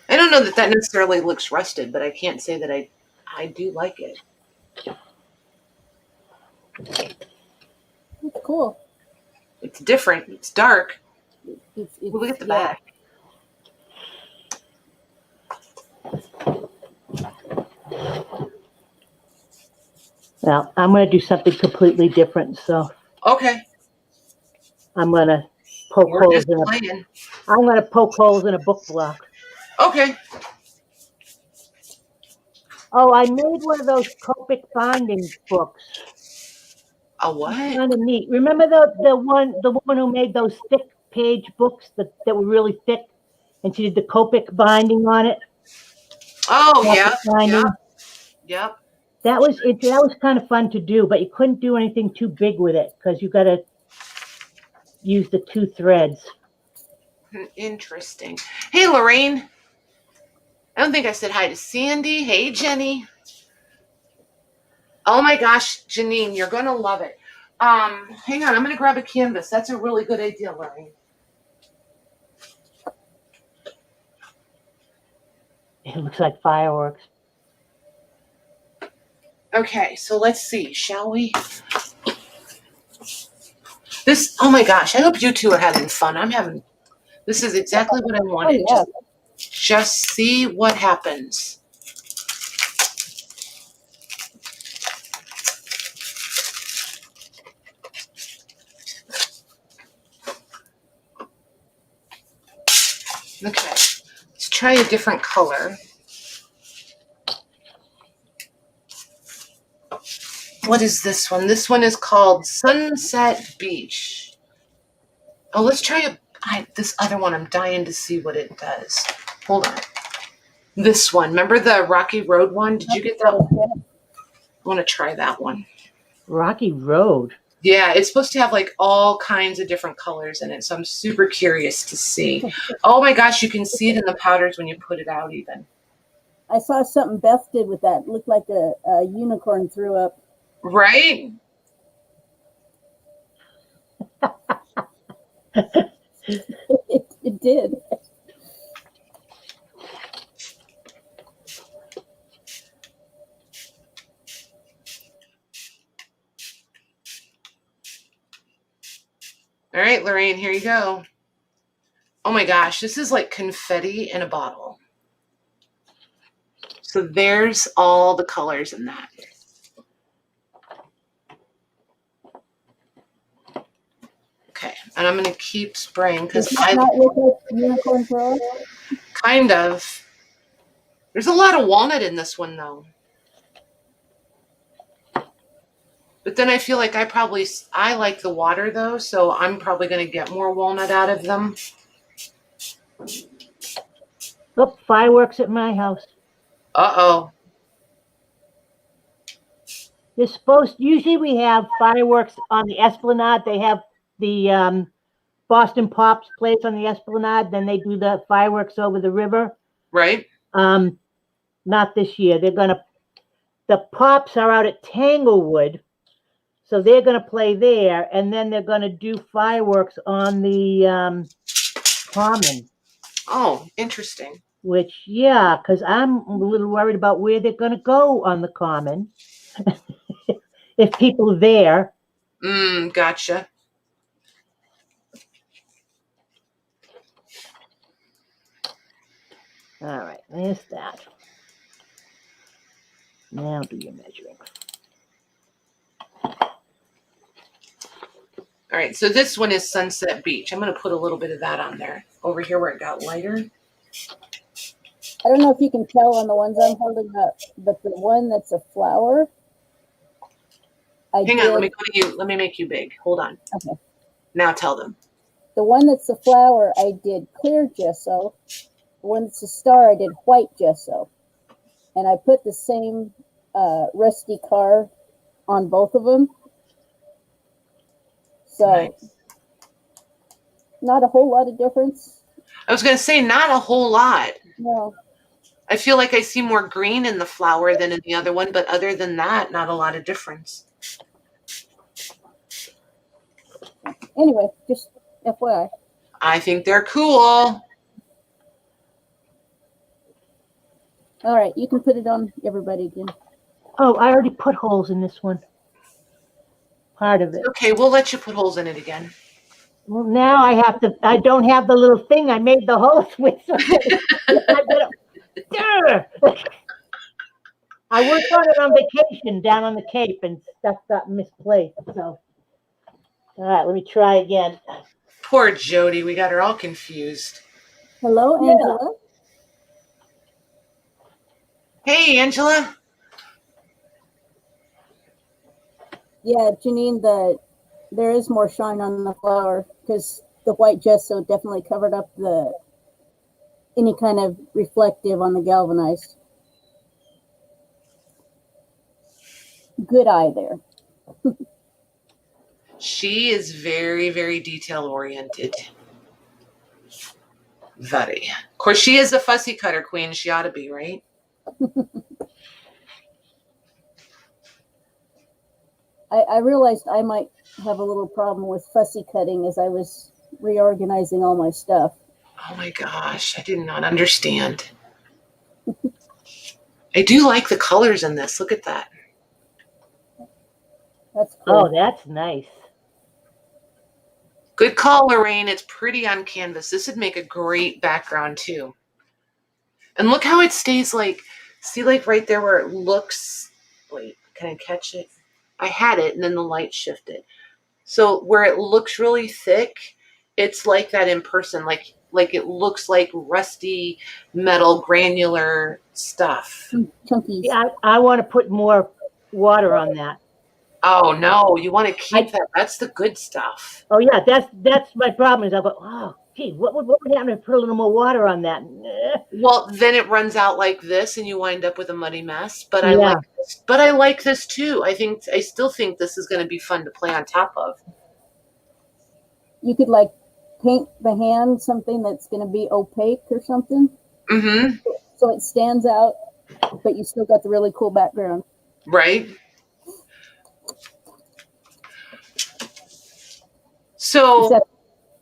I don't know that necessarily looks rusted, but I can't say that I do like it. It's cool. It's different. It's dark. It's Look at the back. Well, I'm going to do something completely different. So. Okay. I'm going to poke holes in I'm going to poke holes in a book block. Okay. Oh, I made one of those Copic binding books. A what? Kind of neat. Remember the woman who made those thick page books that were really thick, and she did the Copic binding on it. Oh yeah. Yep. That was kind of fun to do, but you couldn't do anything too big with it because you got to use the 2 threads. Interesting. Hey, Lorraine. I don't think I said hi to Sandy. Hey, Jenny. Oh my gosh, Janine, you're going to love it. Hang on, I'm going to grab a canvas. That's a really good idea, Lorraine. It looks like fireworks. Okay, so let's see, shall we? Oh my gosh, I hope you two are having fun. This is exactly what I wanted. Oh, yeah. Just see what happens. Okay, let's try a different color. What is this one? This one is called Sunset Beach. Oh, let's try this other one. I'm dying to see what it does. Hold on. This one. Remember the Rocky Road one? Did you get that one? I want to try that one. Rocky Road. Yeah, it's supposed to have like all kinds of different colors in it, so I'm super curious to see. Oh my gosh, you can see it in the powders when you put it out even. I saw something Beth did with that. It looked like a unicorn threw up. Right? It did. All right, Lorraine, here you go. Oh my gosh, this is like confetti in a bottle. So there's all the colors in that. Okay, and I'm going to keep spraying because I not look like unicorn throw up? Kind of. There's a lot of walnut in this one though. But then I feel like I like the water though, so I'm probably going to get more walnut out of them. Look, fireworks at my house. Uh-oh. Usually we have fireworks on the Esplanade. They have the Boston Pops place on the Esplanade. Then they do the fireworks over the river. Right. Not this year. The Pops are out at Tanglewood. So they're going to play there, and then they're going to do fireworks on the Common. Oh, interesting. Which, yeah, because I'm a little worried about where they're going to go on the Common. If people are there. Gotcha. All right, there's that. Now do your measuring. All right, so this one is Sunset Beach. I'm going to put a little bit of that on there. Over here where it got lighter. I don't know if you can tell on the ones I'm holding up, but the one that's a flower. Hang on, let me go to you. Let me make you big. Hold on. Okay. Now tell them. The one that's a flower, I did clear gesso. The one that's a star, I did white gesso. And I put the same rusty car on both of them. So, nice. Not a whole lot of difference. I was going to say, not a whole lot. No. I feel like I see more green in the flower than in the other one, but other than that, not a lot of difference. Anyway, just FYI. I think they're cool. All right, you can put it on everybody again. Oh, I already put holes in this one. Part of it. Okay, we'll let you put holes in it again. Well, now I don't have the little thing I made the holes with. So I worked on it on vacation down on the Cape and stuff got misplaced. So, all right, let me try again. Poor Jody, we got her all confused. Hello, Angela. Hey, Angela. Yeah, Janine, there is more shine on the flower because the white gesso definitely covered up any kind of reflective on the galvanized. Good eye there. She is very, very detail oriented. Very. Of course, she is a fussy cutter queen. She ought to be, right? I realized I might have a little problem with fussy cutting as I was reorganizing all my stuff. Oh my gosh, I did not understand. I do like the colors in this. Look at that. That's Oh, cool. that's nice. Good call, Lorraine. It's pretty on canvas. This would make a great background too. And look how it stays like, see like right there where it looks, wait, can I catch it? I had it and then the light shifted. So where it looks really thick, it's like that in person, like it looks like rusty metal granular stuff. Chunkies. Yeah, I want to put more water on that. Oh no, you want to keep that. That's the good stuff. Oh yeah, that's my problem. Is I go, oh, gee, what would happen if I put a little more water on that? Well, then it runs out like this, and you wind up with a muddy mess. But I Yeah. like this. But I like this too. I still think this is going to be fun to play on top of. You could like paint the hand something that's going to be opaque or something, Mm-hmm. so it stands out, but you still got the really cool background. Right. So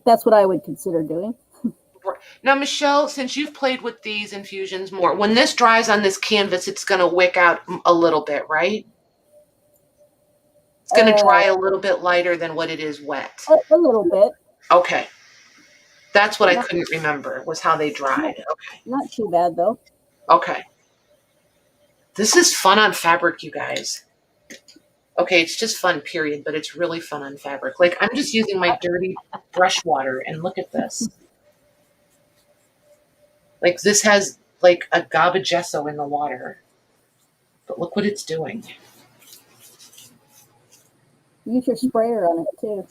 That's what I would consider doing. now, Michelle, since you've played with these infusions more, when this dries on this canvas, it's going to wick out a little bit, right? It's going to dry a little bit lighter than what it is wet. A little bit. Okay. That's what I couldn't remember, was how they dried. Okay. Not too bad, though. Okay. This is fun on fabric, you guys. Okay, it's just fun, period, but it's really fun on fabric. Like, I'm just using my dirty brush water, and look at this. Like, this has, like, a gob of gesso in the water. But look what it's doing. Use your sprayer on it, too.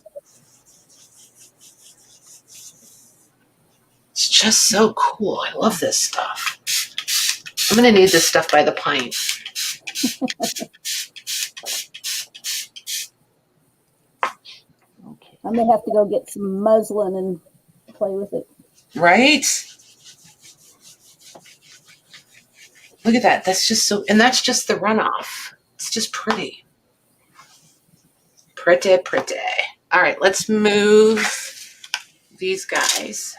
It's just so cool. I love this stuff. I'm going to need this stuff by the pint. Okay. I may have to go get some muslin and play with it. Right? Look at that. That's just so, and that's just the runoff. It's just pretty. Pretty, pretty. All right, let's move these guys.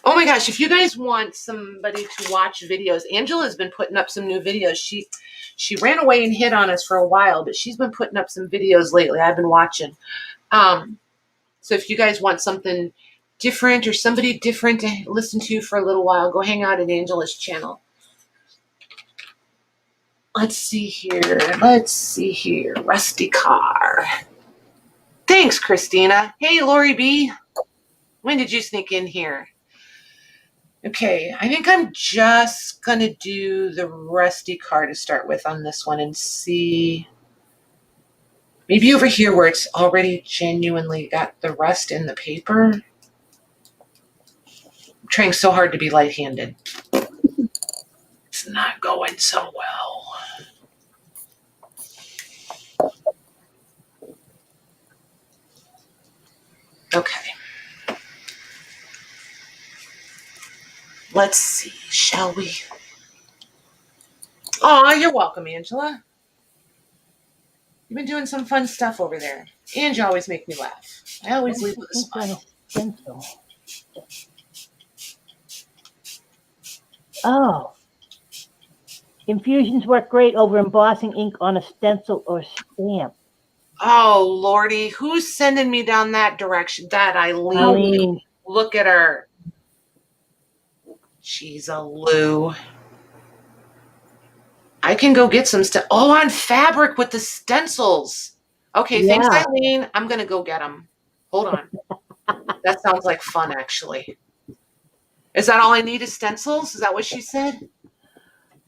Oh my gosh, if you guys want somebody to watch videos, Angela's been putting up some new videos. She ran away and hid on us for a while, but she's been putting up some videos lately. I've been watching. So if you guys want something different or somebody different to listen to for a little while, go hang out at Angela's channel. Let's see here. Rusty car. Thanks, Christina. Hey, Lori B. When did you sneak in here? Okay, I think I'm just going to do the rusty car to start with on this one and see. Maybe over here where it's already genuinely got the rust in the paper. I'm trying so hard to be light-handed. It's not going so well. Okay. Let's see, shall we? Aw, you're welcome, Angela. You've been doing some fun stuff over there. And you always make me laugh. I always leave with a smile. Stencil. Oh. Infusions work great over embossing ink on a stencil or stamp. Oh, Lordy, who's sending me down that direction? That Eileen. Look at her. She's a Lou. I can go get some stuff. Oh, on fabric with the stencils. Okay, yeah. Thanks, Eileen. I'm going to go get them. Hold on. That sounds like fun, actually. Is that all I need is stencils? Is that what she said?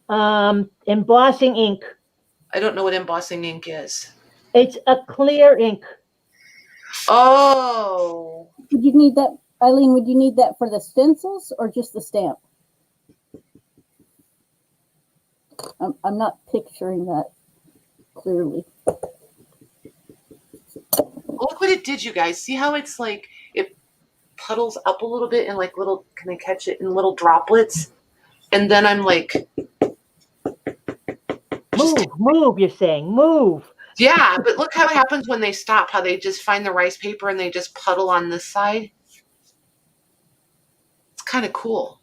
Embossing ink. I don't know what embossing ink is. It's a clear ink. Oh. Would you need that, Eileen, would you need that for the stencils or just the stamp? I'm not picturing that clearly. Look what it did, you guys. See how it's like, it puddles up a little bit and like little, can I catch it in little droplets? And then I'm like, look Move, you're saying. Move. Yeah, but look how it happens when they stop, how they just find the rice paper and they just puddle on this side. It's kind of cool.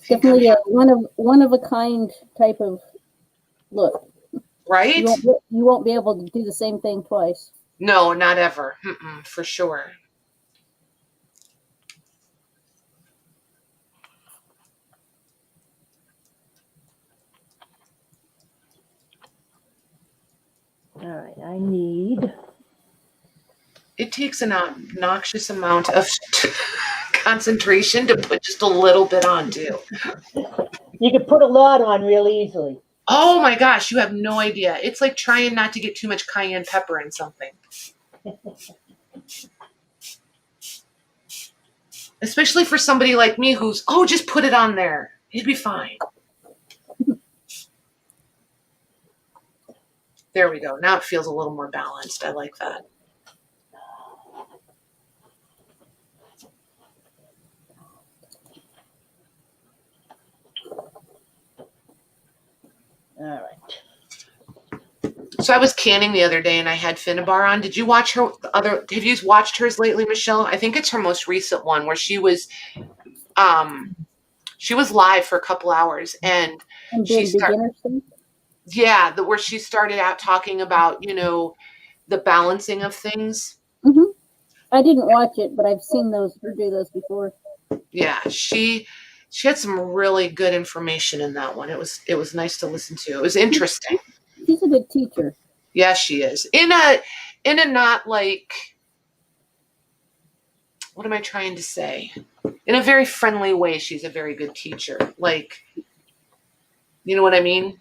Definitely a one of a kind type of look. Right? You won't be able to do the same thing twice. No, not ever. For sure. All right, I need. It takes an obnoxious amount of concentration to put just a little bit on, too. You can put a lot on real easily. Oh my gosh, you have no idea. It's like trying not to get too much cayenne pepper in something. Especially for somebody like me who's, just put it on there. It'd be fine. There we go. Now it feels a little more balanced. I like that. All right. So I was canning the other day and I had Finnabar on. Did you watch her have you watched hers lately, Michelle? I think it's her most recent one where she was live for a couple hours and she started where she started out talking about, the balancing of things. Mm-hmm. I didn't watch it, but I've seen her do those before. Yeah, she had some really good information in that one. It was nice to listen to. It was interesting. She's a good teacher. Yeah, she is. In a not like, what am I trying to say? In a very friendly way, she's a very good teacher. Like, you know what I mean?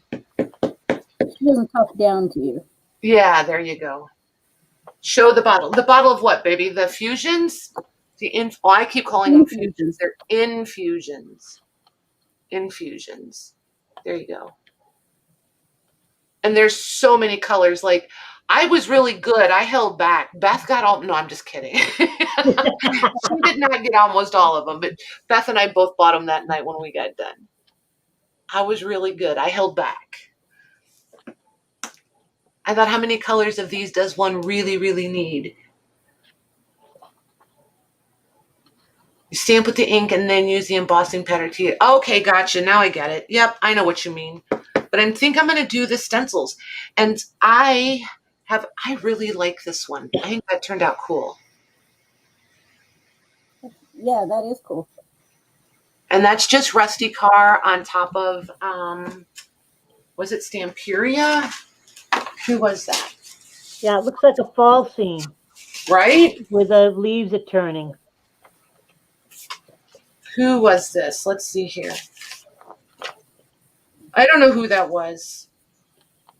She doesn't talk down to you. Yeah, there you go. Show the bottle. The bottle of what, baby? The fusions? I keep calling them fusions. They're infusions. Infusions. There you go. And there's so many colors. Like, I was really good. I held back. Beth got all. No, I'm just kidding. She did not get almost all of them, but Beth and I both bought them that night when we got done. I was really good. I held back. I thought, how many colors of these does one really, really need? You stamp with the ink and then use the embossing pattern to. Okay, gotcha. Now I get it. Yep, I know what you mean. But I think I'm going to do the stencils. And I really like this one. I think that turned out cool. Yeah, that is cool. And that's just Rusty Carr on top of, was it Stamperia? Who was that? Yeah, it looks like a fall scene. Right? Where the leaves are turning. Who was this? Let's see here. I don't know who that was.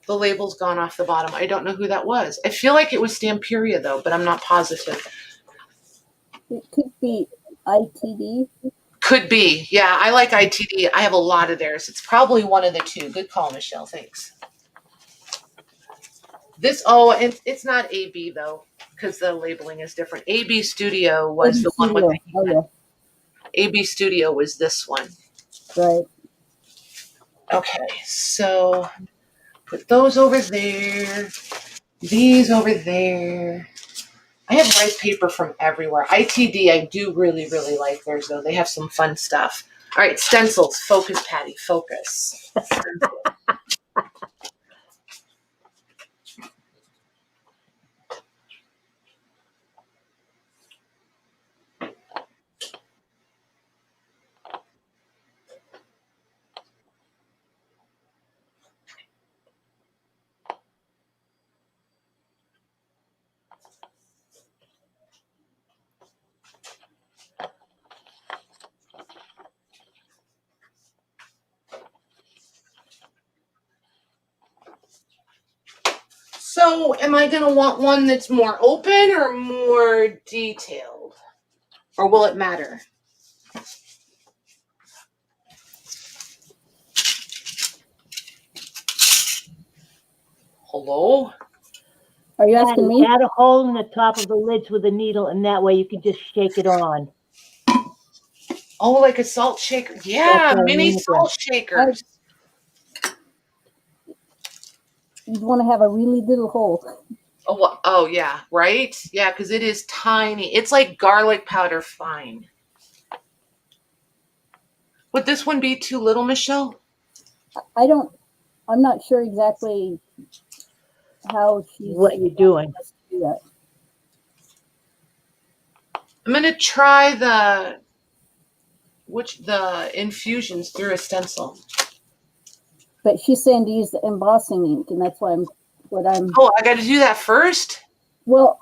The label's gone off the bottom. I don't know who that was. I feel like it was Stamperia, though, but I'm not positive. It could be ITD. Could be. Yeah, I like ITD. I have a lot of theirs. It's probably one of the two. Good call, Michelle. Thanks. And it's not AB, though, because the labeling is different. AB Studio was the one with the... Oh, yeah. AB Studio was this one. Right. Okay, so put those over there. These over there. I have rice paper from everywhere. ITD, I do really, really like theirs, though. They have some fun stuff. All right, stencils. Focus, Patty. Focus. So, am I going to want one that's more open or more detailed? Or will it matter? Hello? Are you asking me? Add a hole in the top of the lids with a needle, and that way you can just shake it on. Oh, like a salt shaker. That's Yeah, what I mini mean with salt shakers. You'd want to have a really little hole. Oh yeah, right? Yeah, because it is tiny. It's like garlic powder fine. Would this one be too little, Michelle? I'm not sure exactly how she's what you're doing. us to do that. I'm gonna try the infusions through a stencil. But she's saying to use the embossing ink, and that's why I'm. Oh, I got to do that first? Well,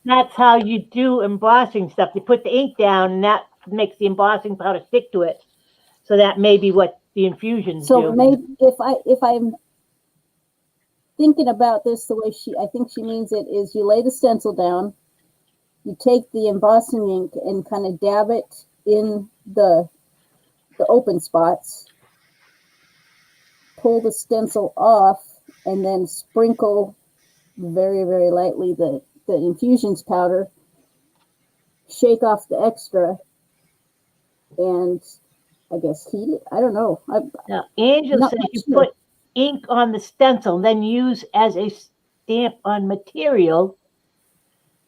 That's how you do embossing stuff. You put the ink down, and that makes the embossing powder stick to it. So that may be what the infusions so do. maybe if I'm thinking about this the way I think she means it is, you lay the stencil down, you take the embossing ink and kind of dab it in the open spots, pull the stencil off, and then sprinkle very, very lightly the infusions powder, shake off the extra, and I guess heat it. I don't know. Now, Angela says you put ink on the stencil, then use as a stamp on material,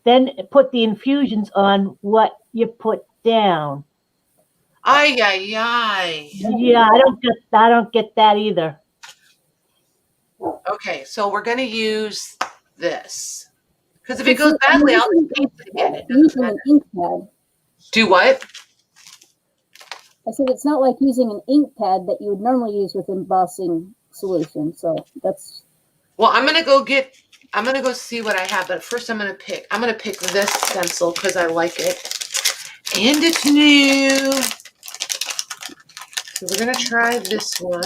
then put the infusions on what you put down. Ay, ay, ay. Yeah, I don't get that either. Okay, so we're going to use this. Because if it goes badly, I'll just paint it again. It doesn't using matter. an ink pad. Do what? I said it's not like using an ink pad that you would normally use with embossing solution. So that's. Well, I'm going to go see what I have. But first I'm going to pick this stencil because I like it. And it's new. So we're going to try this one.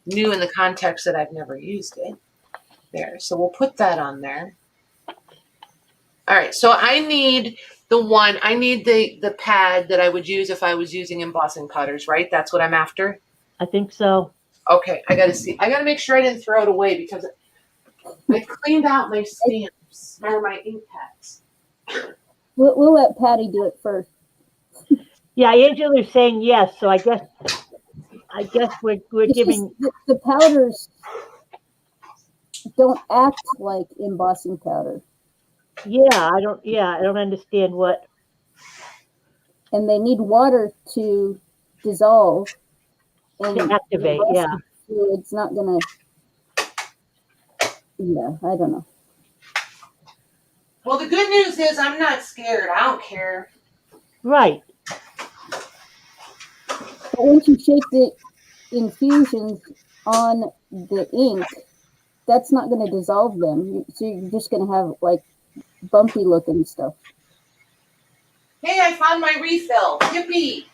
New in the context that I've never used it. There. So we'll put that on there. All right. So I need the pad that I would use if I was using embossing powders, right? That's what I'm after? I think so. Okay. I got to see. I got to make sure I didn't throw it away because I cleaned out my stamps or my ink pads. We'll let Patty do it first. Yeah, Angela's saying yes, so I guess we're giving the powders don't act like embossing powder. Yeah, I don't understand what. And they need water to dissolve and to activate, yeah. It's not gonna. Yeah, I don't know. Well, the good news is I'm not scared. I don't care. Right. But once you shake the infusions on the ink, that's not going to dissolve them. So you're just going to have like bumpy looking stuff. Hey, I found my refill. Yippee!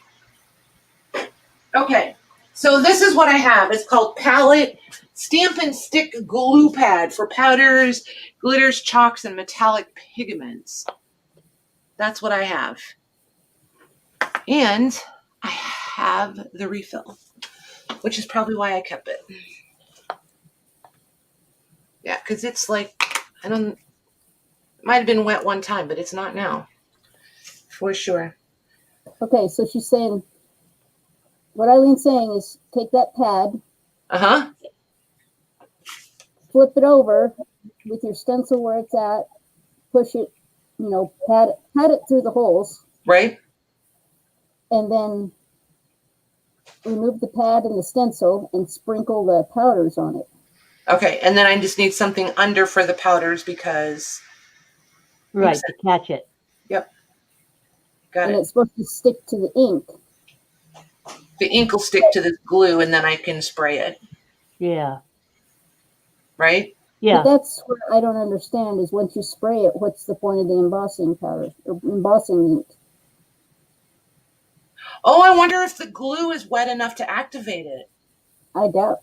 Okay, so this is what I have. It's called Palette Stamp and Stick Glue Pad for powders, glitters, chalks, and metallic pigments. That's what I have. And I have the refill, which is probably why I kept it. Yeah, because it's like, it might have been wet one time, but it's not now. For sure. Okay, so she's saying, what Eileen's saying is take that pad, flip it over with your stencil where it's at, push it, pat it through the holes. Right. And then remove the pad and the stencil and sprinkle the powders on it. Okay, and then I just need something under for the powders because... Right, to catch it. Yep. Got it. And it's supposed to stick to the ink. The ink will stick to the glue and then I can spray it. Yeah. Right? Yeah. But that's what I don't understand is once you spray it, what's the point of the embossing powder or embossing ink? Oh, I wonder if the glue is wet enough to activate it. I doubt.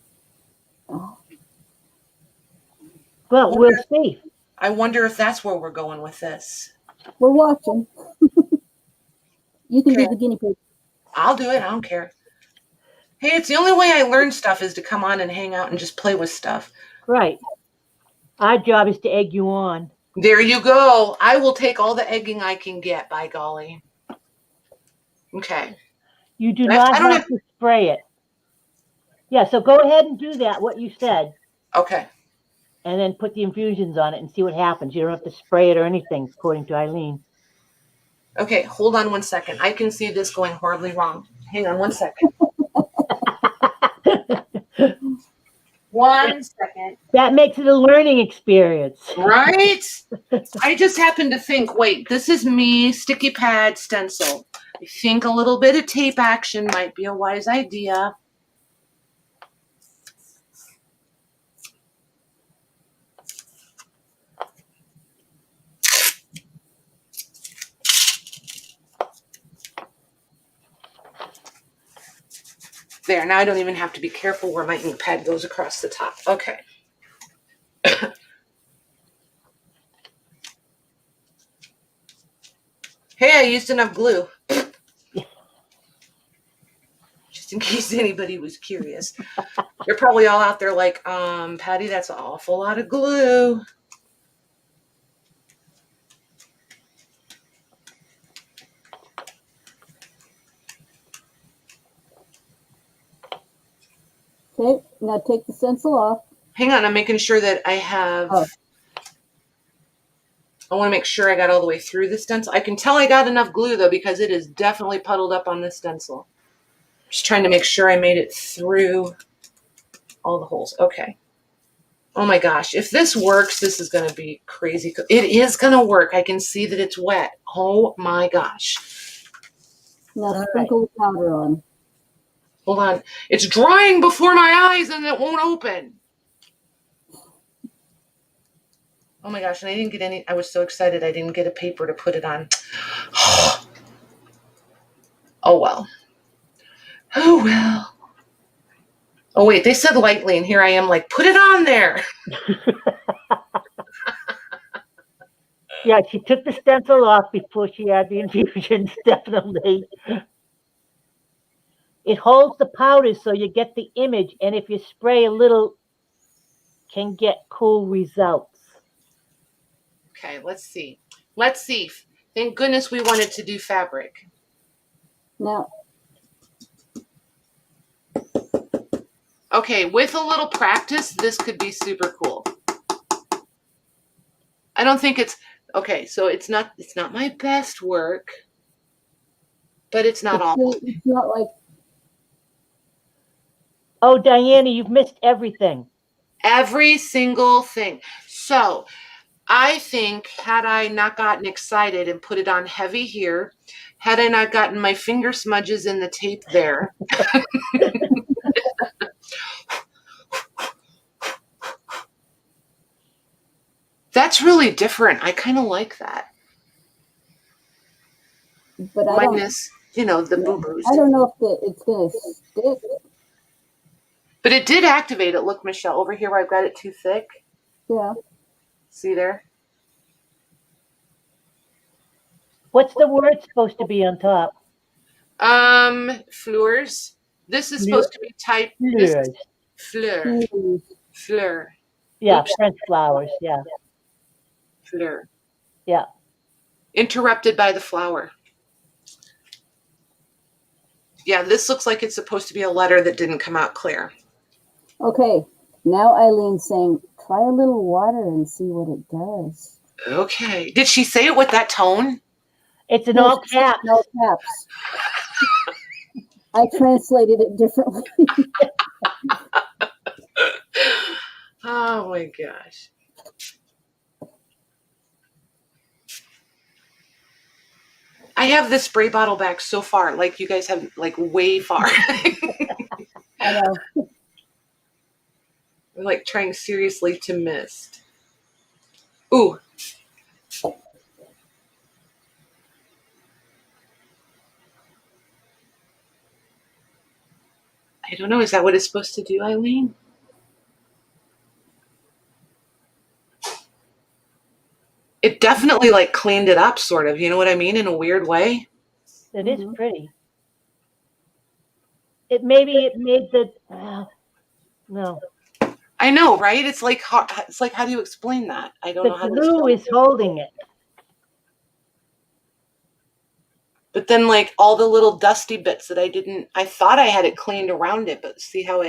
Well, we'll see. I wonder if that's where we're going with this. We're watching. You can be the guinea pig. I'll do it. I don't care. Hey, it's the only way I learn stuff is to come on and hang out and just play with stuff. Right. Our job is to egg you on. There you go. I will take all the egging I can get, by golly. Okay. You do I not don't have to spray it. Yeah, so go ahead and do that, what you said, Okay. and then put the infusions on it and see what happens. You don't have to spray it or anything, according to Eileen. Okay, hold on 1 second. I can see this going horribly wrong. Hang on 1 second. 1 second. That makes it a learning experience. Right? I just happened to think, wait, this is me, sticky pad stencil. I think a little bit of tape action might be a wise idea. There, now I don't even have to be careful where my ink pad goes across the top. Okay. Hey, I used enough glue. Just in case anybody was curious. You're probably all out there like, Patty, that's an awful lot of glue. Okay, now take the stencil off. Hang on, I'm making sure that I have... Oh. I want to make sure I got all the way through the stencil. I can tell I got enough glue, though, because it is definitely puddled up on this stencil. Just trying to make sure I made it through all the holes. Okay. Oh, my gosh. If this works, this is going to be crazy. It is going to work. I can see that it's wet. Oh, my gosh. Now sprinkle the powder on. Hold on. It's drying before my eyes, and it won't open. Oh my gosh, and I didn't get any, I was so excited I didn't get a paper to put it on. Oh well. Oh well. Oh wait, they said lightly, and here I am like, put it on there. Yeah, she took the stencil off before she had the infusions, definitely. It holds the powder so you get the image, and if you spray a little, can get cool results. Okay, let's see. Let's see. Thank goodness we wanted to do fabric. Now. Okay, with a little practice, this could be super cool. I don't think it's, okay, so it's not my best work, but it's not awful. It's not like... Oh, Diana, you've missed everything. Every single thing. So I think had I not gotten excited and put it on heavy here, had I not gotten my finger smudges in the tape there. That's really different. I kind of like that. But minus, the boo-boos. I don't know if it's going to stick. But it did activate it. Look, Michelle, over here where I've got it too thick. Yeah. See there? What's the word supposed to be on top? Fleurs. This is supposed to be type. Fleurs. Fleur. Fleur. Yeah, Oops. French flowers. Yeah. Fleur. Yeah. Interrupted by the flower. Yeah, this looks like it's supposed to be a letter that didn't come out clear. Okay, now Eileen's saying, try a little water and see what it does. Okay. Did she say it with that tone? It's in all caps. No caps. I translated it differently. Oh my gosh. I have this spray bottle back so far, like you guys have like way far. I know. I'm like trying seriously to mist. Ooh. I don't know. Is that what it's supposed to do, Eileen? It definitely like cleaned it up, sort of. You know what I mean? In a weird way. It is pretty. It made the no. I know, right? It's like how do you explain that? I don't know how to The explain glue is holding it. But then like all the little dusty bits that I thought I had it cleaned around it, but see how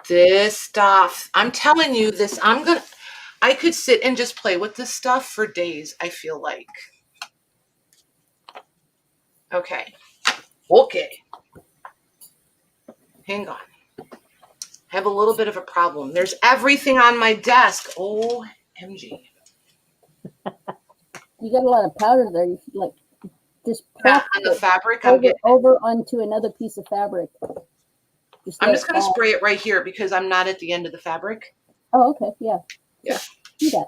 this stuff, I'm telling you this, I could sit and just play with this stuff for days, I feel like. Okay. Hang on. I have a little bit of a problem. There's everything on my desk. OMG. You got a lot of powder there. You should like just On the fabric, over onto another piece of fabric. I'm just going to spray it right here because I'm not at the end of the fabric. Oh, okay. Yeah. Yeah. Do that.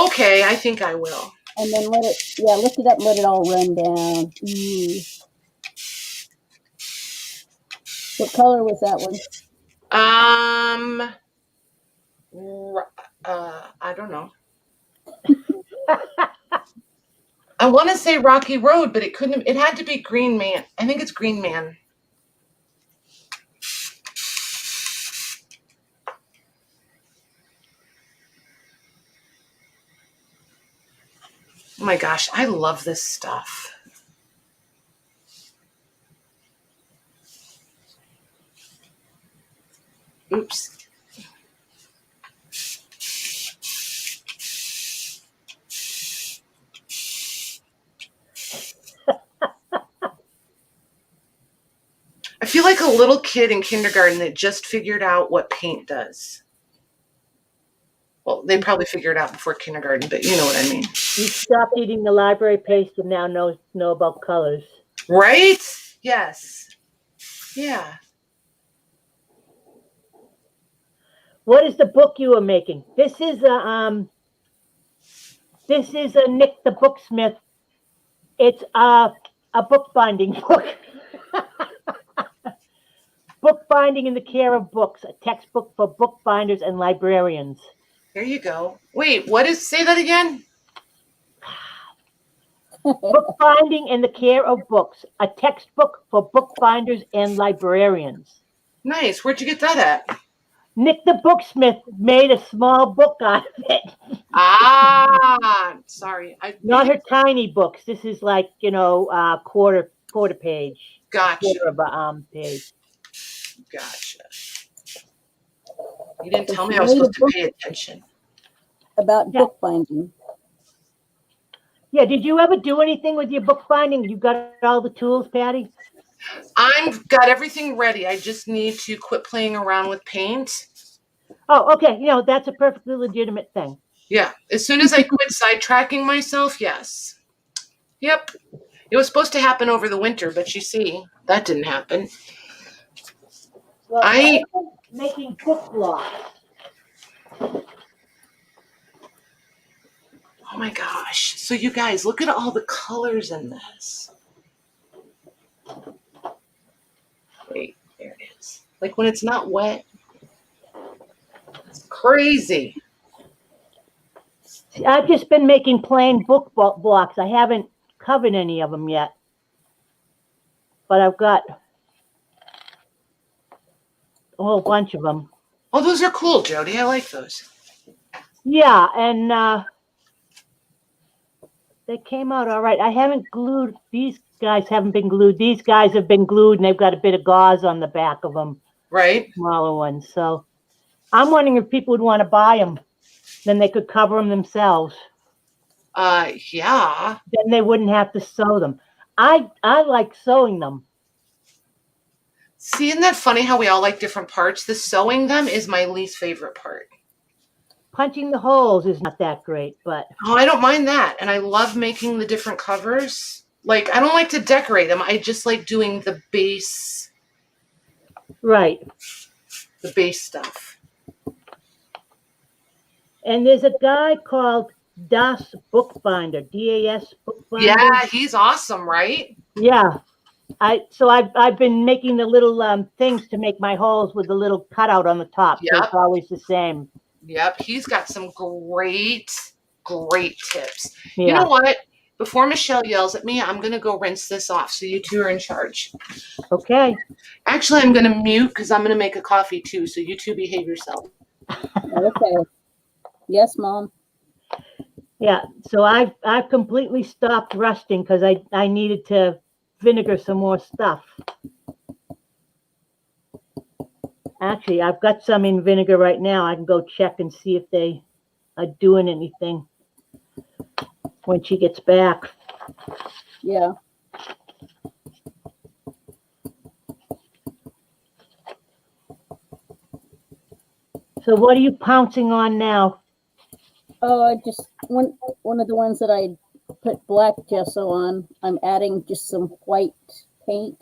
Okay, I think I will. And then lift it up and let it all run down. What color was that one? I don't know. I want to say Rocky Road, but it had to be Green Man. I think it's Green Man. Oh my gosh, I love this stuff. Oops. I feel like a little kid in kindergarten that just figured out what paint does. Well, they probably figured it out before kindergarten, but you know what I mean. You stopped eating the library paste and now know about colors. Right? Yes. Yeah. What is the book you are making? This is a Nick the Booksmith. It's a bookbinding book. Bookbinding in the Care of Books, a textbook for bookbinders and librarians. There you go. Wait, say that again? Bookbinding in the Care of Books, a textbook for bookbinders and librarians. Nice. Where'd you get that at? Nick the Booksmith made a small book out of it. Sorry. Not her tiny books. This is like, quarter page. Gotcha. Quarter of a page. Gotcha. You didn't tell me I was supposed to pay attention. About bookbinding. Yeah, did you ever do anything with your bookbinding? You got all the tools, Patty? I've got everything ready. I just need to quit playing around with paint. Oh, okay. That's a perfectly legitimate thing. Yeah. As soon as I quit sidetracking myself, yes. Yep. It was supposed to happen over the winter, but you see, that didn't happen. Well, I'm making book blocks. Oh my gosh. So you guys, look at all the colors in this. Wait, there it is. Like when it's not wet. It's crazy. See, I've just been making plain book blocks. I haven't covered any of them yet. But I've got a whole bunch of them. Oh, those are cool, Jody. I like those. Yeah, and they came out all right. I haven't glued. These guys haven't been glued. These guys have been glued, and they've got a bit of gauze on the back of them. Right. Smaller ones. So I'm wondering if people would want to buy them. Then they could cover them themselves. Yeah. Then they wouldn't have to sew them. I like sewing them. See, isn't that funny how we all like different parts? The sewing them is my least favorite part. Punching the holes is not that great, but... Oh, I don't mind that. And I love making the different covers. Like, I don't like to decorate them. I just like doing the base. Right. The base stuff. And there's a guy called Das Bookbinder, D-A-S Bookbinder. Yeah, he's awesome, right? Yeah. I've been making the little things to make my holes with the little cutout on the top. Yep. So it's always the same. Yep, he's got some great tips. Yeah. You know what? Before Michelle yells at me, I'm going to go rinse this off so you two are in charge. Okay. Actually, I'm going to mute because I'm going to make a coffee too, so you two behave yourself. Okay. Yes, Mom. Yeah, so I've completely stopped rusting because I needed to vinegar some more stuff. Actually, I've got some in vinegar right now. I can go check and see if they are doing anything when she gets back. Yeah. So what are you pouncing on now? Oh, I just one of the ones that I put black gesso on. I'm adding just some white paint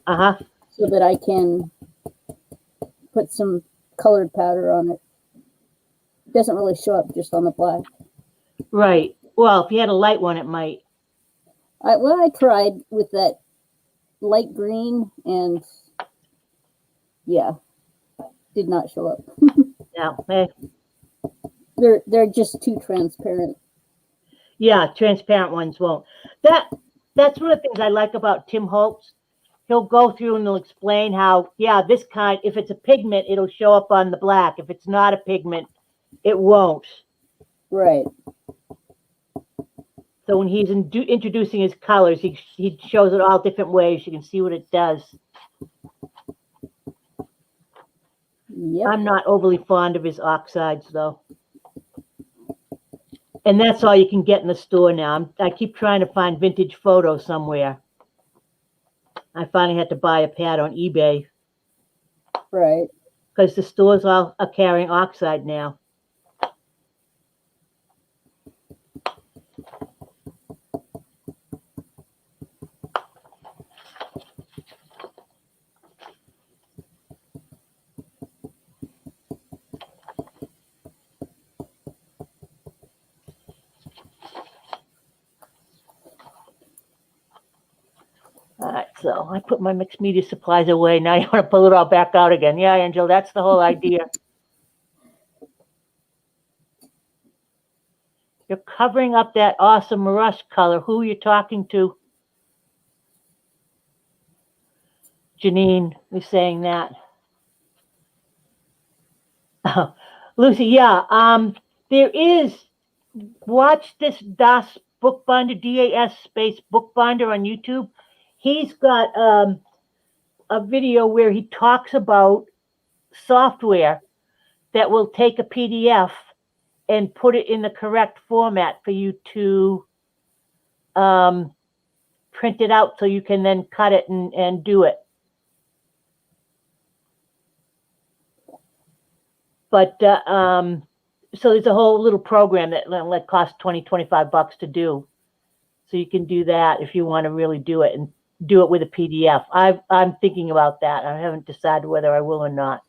Uh-huh. so that I can put some colored powder on it. It doesn't really show up just on the black. Right. Well, if you had a light one, it might. I tried with that light green, and yeah, did not show up. No. Hey. They're just too transparent. Yeah, transparent ones won't. That's one of the things I like about Tim Holtz. He'll go through and he'll explain how, yeah, this kind, if it's a pigment, it'll show up on the black. If it's not a pigment, it won't. Right. So when he's introducing his colors, he shows it all different ways. You can see what it does. Yep. I'm not overly fond of his oxides, though. And that's all you can get in the store now. I keep trying to find vintage photos somewhere. I finally had to buy a pad on eBay. Right. Because the stores all are carrying oxide now. All right, so I put my mixed media supplies away. Now you want to pull it all back out again. Yeah, Angel, that's the whole idea. You're covering up that awesome rust color. Who are you talking to? Janine was saying that. Lucy, yeah. There is, watch this Das Bookbinder, DAS space Bookbinder on YouTube. He's got a video where he talks about software that will take a PDF and put it in the correct format for you to print it out so you can then cut it and do it. But so there's a whole little program that costs $20-25 to do. So you can do that if you want to really do it and do it with a PDF. I'm thinking about that. I haven't decided whether I will or not.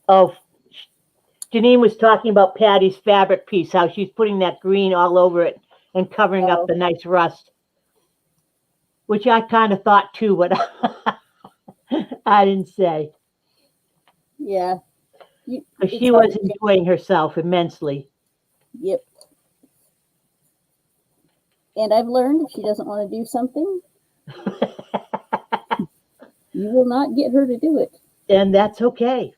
Oh, Janine was talking about Patty's fabric piece, how she's putting that green all over it and covering up the nice rust, which I kind of thought too, but I didn't say. Yeah. She was enjoying herself immensely. Yep. And I've learned if she doesn't want to do something, you will not get her to do it. And that's okay.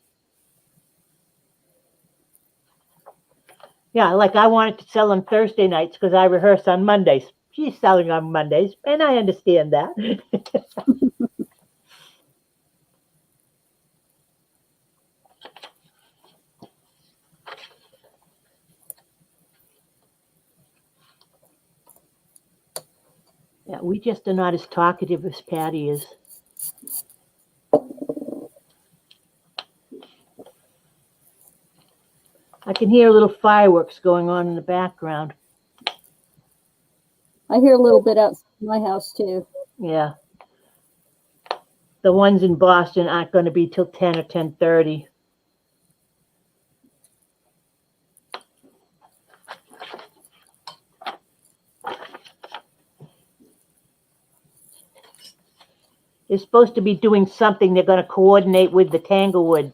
Yeah, like I wanted to sell on Thursday nights because I rehearse on Mondays. She's selling on Mondays, and I understand that. Yeah, we just are not as talkative as Patty is. I can hear little fireworks going on in the background. I hear a little bit outside my house too. Yeah. The ones in Boston aren't going to be till 10 or 10:30. They're supposed to be doing something. They're going to coordinate with the Tanglewood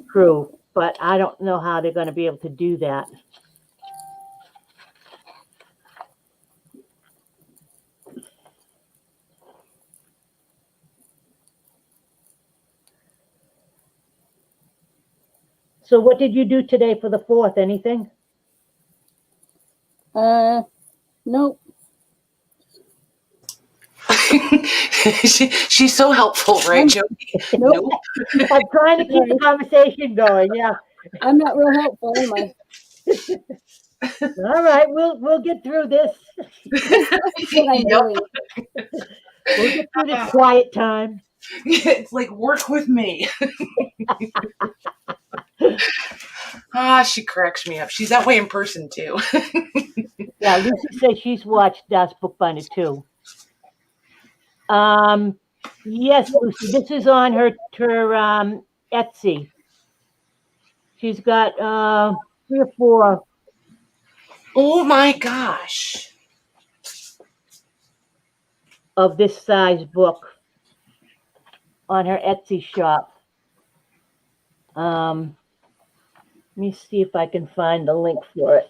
crew, but I don't know how they're going to be able to do that. So what did you do today for the 4th? Anything? Nope. She's so helpful, right, Jody? Nope. I'm trying to keep the conversation going. Yeah. I'm not real helpful, am I? All right, we'll get through this. That's what I'm doing. We'll get through this quiet time. It's like, work with me. She cracks me up. She's that way in person too. Yeah, Lucy says she's watched Das Bookbinder too. Yes, Lucy, this is on her Etsy. She's got 3 or 4 Oh my gosh. of this size book on her Etsy shop. Let me see if I can find the link for it.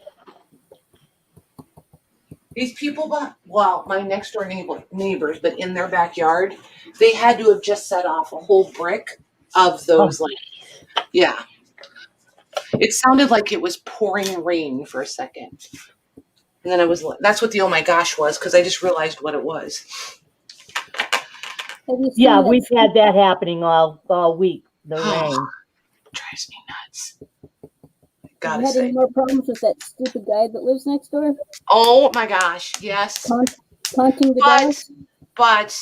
These people, well, my next door neighbors, but in their backyard, they had to have just set off a whole brick of those, yeah. It sounded like it was pouring rain for a second. And then that's what the oh my gosh was, because I just realized what it was. Yeah, we've had that happening all week, the rain. Drives me nuts. Have you had any more problems with that stupid guy that lives next door? Oh my gosh, yes. Taunting the guys? But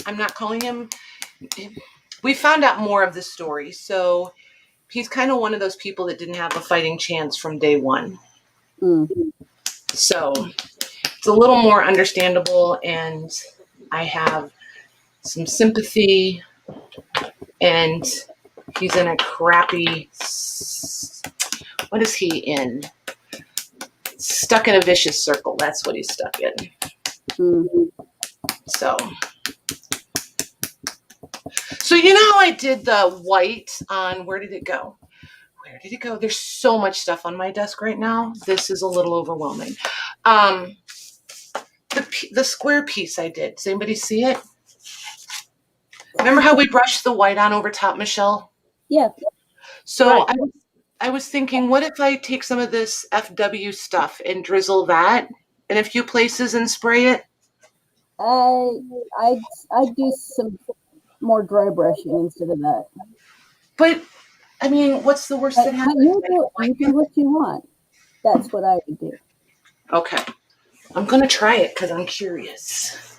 I'm not calling him. We found out more of the story. So he's kind of one of those people that didn't have a fighting chance from day one. So it's a little more understandable, and I have some sympathy, and he's in a crappy, what is he in? Stuck in a vicious circle. That's what he's stuck in. So you know how I did the white on, where did it go? Where did it go? There's so much stuff on my desk right now. This is a little overwhelming. The square piece I did. Does anybody see it? Remember how we brushed the white on over top, Michelle? Yeah. So right. I was thinking, what if I take some of this FW stuff and drizzle that in a few places and spray it? I'd do some more dry brushing instead of that. But I mean, what's the worst that happens? You do what you want. That's what I would do. Okay, I'm gonna try it because I'm curious.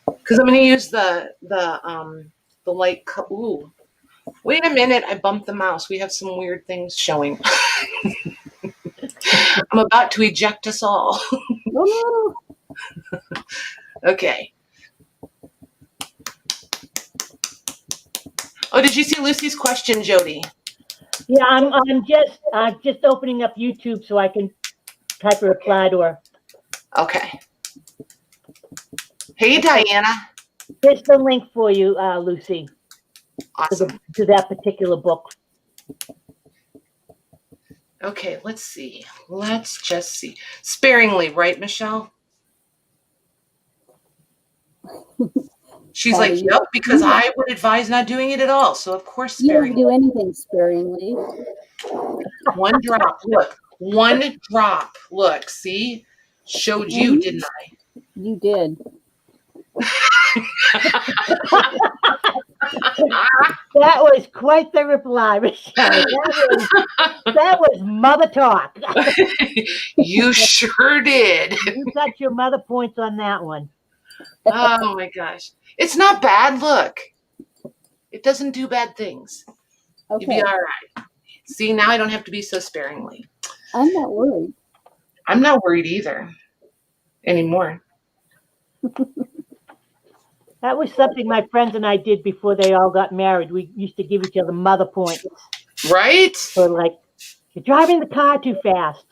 Because I'm gonna use the light. Ooh, wait a minute! I bumped the mouse. We have some weird things showing. I'm about to eject us all. No. Okay. Oh, did you see Lucy's question, Jody? Yeah, I'm just opening up YouTube so I can type a reply to her. Okay. Hey, Diana. Here's the link for you, Lucy. Awesome. To that particular book. Okay, let's see. Let's just see. Sparingly, right, Michelle? She's like, yep, because I would advise not doing it at all. So, of course, sparingly. You don't do anything sparingly. One drop. Look. One drop. Look, see? Showed you, didn't I? You did. That was quite the reply, Michelle. That was mother talk. You sure did. You got your mother points on that one. Oh my gosh. It's not bad. Look. It doesn't do bad things. Okay. You'll be all right. See, now I don't have to be so sparingly. I'm not worried. I'm not worried either. Anymore. That was something my friends and I did before they all got married. We used to give each other mother points. Right? So like, you're driving the car too fast.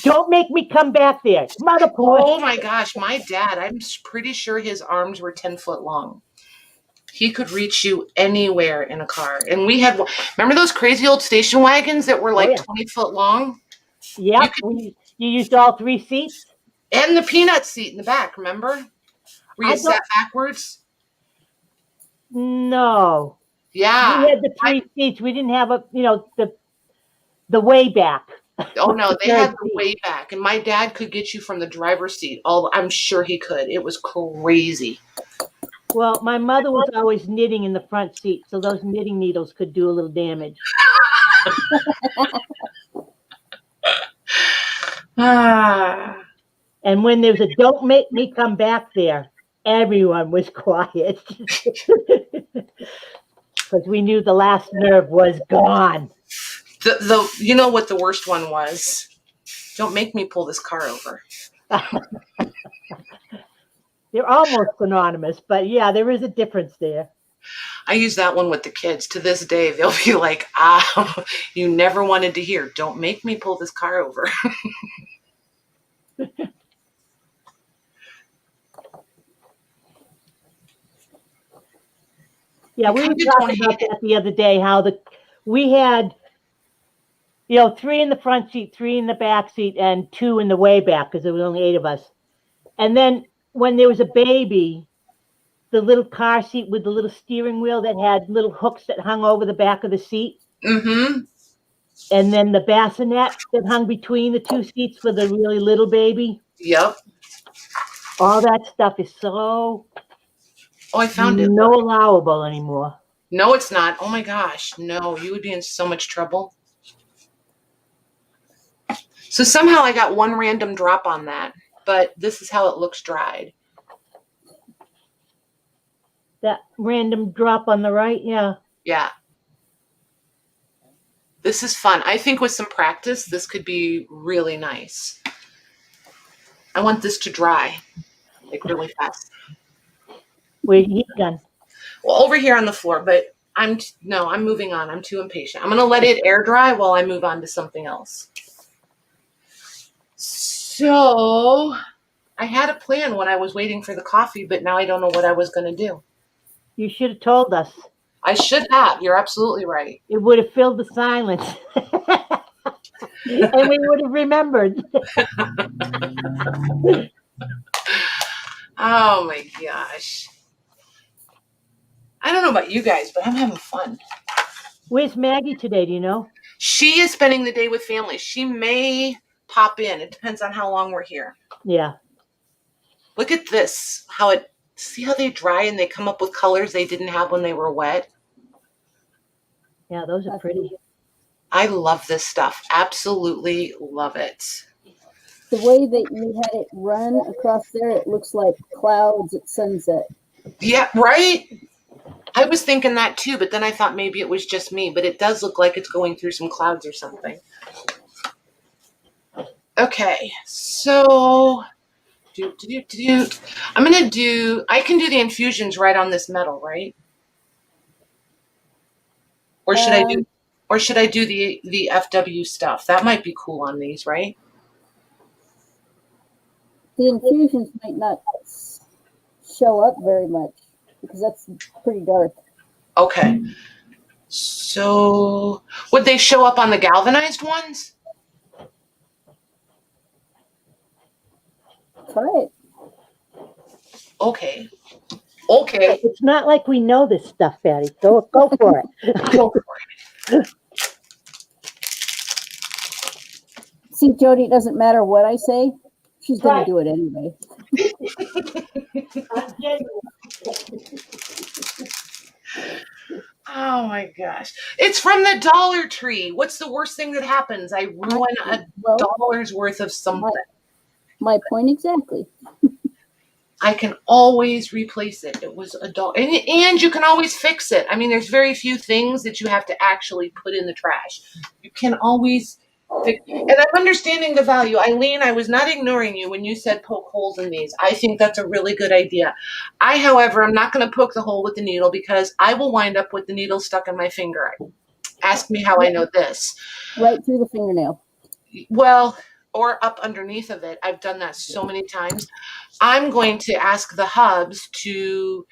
Don't make me come back there. Mother point. Oh my gosh, my dad, I'm pretty sure his arms were 10 foot long. He could reach you anywhere in a car. And we had, remember those crazy old station wagons that were like 20 foot long? Yep. You used all 3 seats? And the peanut seat in the back, remember? Where you sat backwards? No. Yeah. We had the 3 seats. We didn't have the way back. Oh no, they Third had the seat. way back, and my dad could get you from the driver's seat. Oh, I'm sure he could. It was crazy. Well, my mother was always knitting in the front seat, so those knitting needles could do a little damage. Ah. And when there was a "Don't make me come back there," everyone was quiet because we knew the last nerve was gone. The you know what the worst one was? Don't make me pull this car over. They're almost synonymous, but yeah, there is a difference there. I use that one with the kids. To this day, they'll be like, ah, you never wanted to hear. Don't make me pull this car over. Yeah, we were talking about that the other day, how we had, 3 in the front seat, 3 in the back seat, and 2 in the way back because there was only 8 of us. And then when there was a baby, the little car seat with the little steering wheel that had little hooks that hung over the back of the seat. Mm-hmm. And then the bassinet that hung between the 2 seats for the really little baby. Yep. All that stuff is so I found it. no allowable anymore. No, it's not. Oh my gosh. No, you would be in so much trouble. So somehow I got one random drop on that, but this is how it looks dried. That random drop on the right, yeah. Yeah. This is fun. I think with some practice, this could be really nice. I want this to dry, like really fast. Where's your heat gun? Well, over here on the floor, but I'm moving on. I'm too impatient. I'm going to let it air dry while I move on to something else. So I had a plan when I was waiting for the coffee, but now I don't know what I was going to do. You should have told us. I should have. You're absolutely right. It would have filled the silence. And we would have remembered. Oh my gosh. I don't know about you guys, but I'm having fun. Where's Maggie today, do you know? She is spending the day with family. She may pop in. It depends on how long we're here. Yeah. Look at this. See how they dry and they come up with colors they didn't have when they were wet? Yeah, those are pretty. I love this stuff. Absolutely love it. The way that you had it run across there, it looks like clouds at sunset. Yeah, right? I was thinking that too, but then I thought maybe it was just me, but it does look like it's going through some clouds or something. Okay, so I'm going to do, I can do the infusions right on this metal, right? Or should I do the FW stuff? That might be cool on these, right? The infusions might not show up very much because that's pretty dark. Okay. So would they show up on the galvanized ones? Try it. Okay. Okay. It's not like we know this stuff, Patty. Go for it. Go for it. See, Jody, it doesn't matter what I say. She's going to do it anyway. Oh my gosh. It's from the Dollar Tree. What's the worst thing that happens? I ruin $1 worth of something. My point exactly. I can always replace it. It was $1. And you can always fix it. I mean, there's very few things that you have to actually put in the trash. You can always fix it. And I'm understanding the value. Eileen, I was not ignoring you when you said poke holes in these. I think that's a really good idea. However, I'm not going to poke the hole with the needle because I will wind up with the needle stuck in my finger. Ask me how I know this. Right through the fingernail. Well, or up underneath of it. I've done that so many times. I'm going to ask the hubs to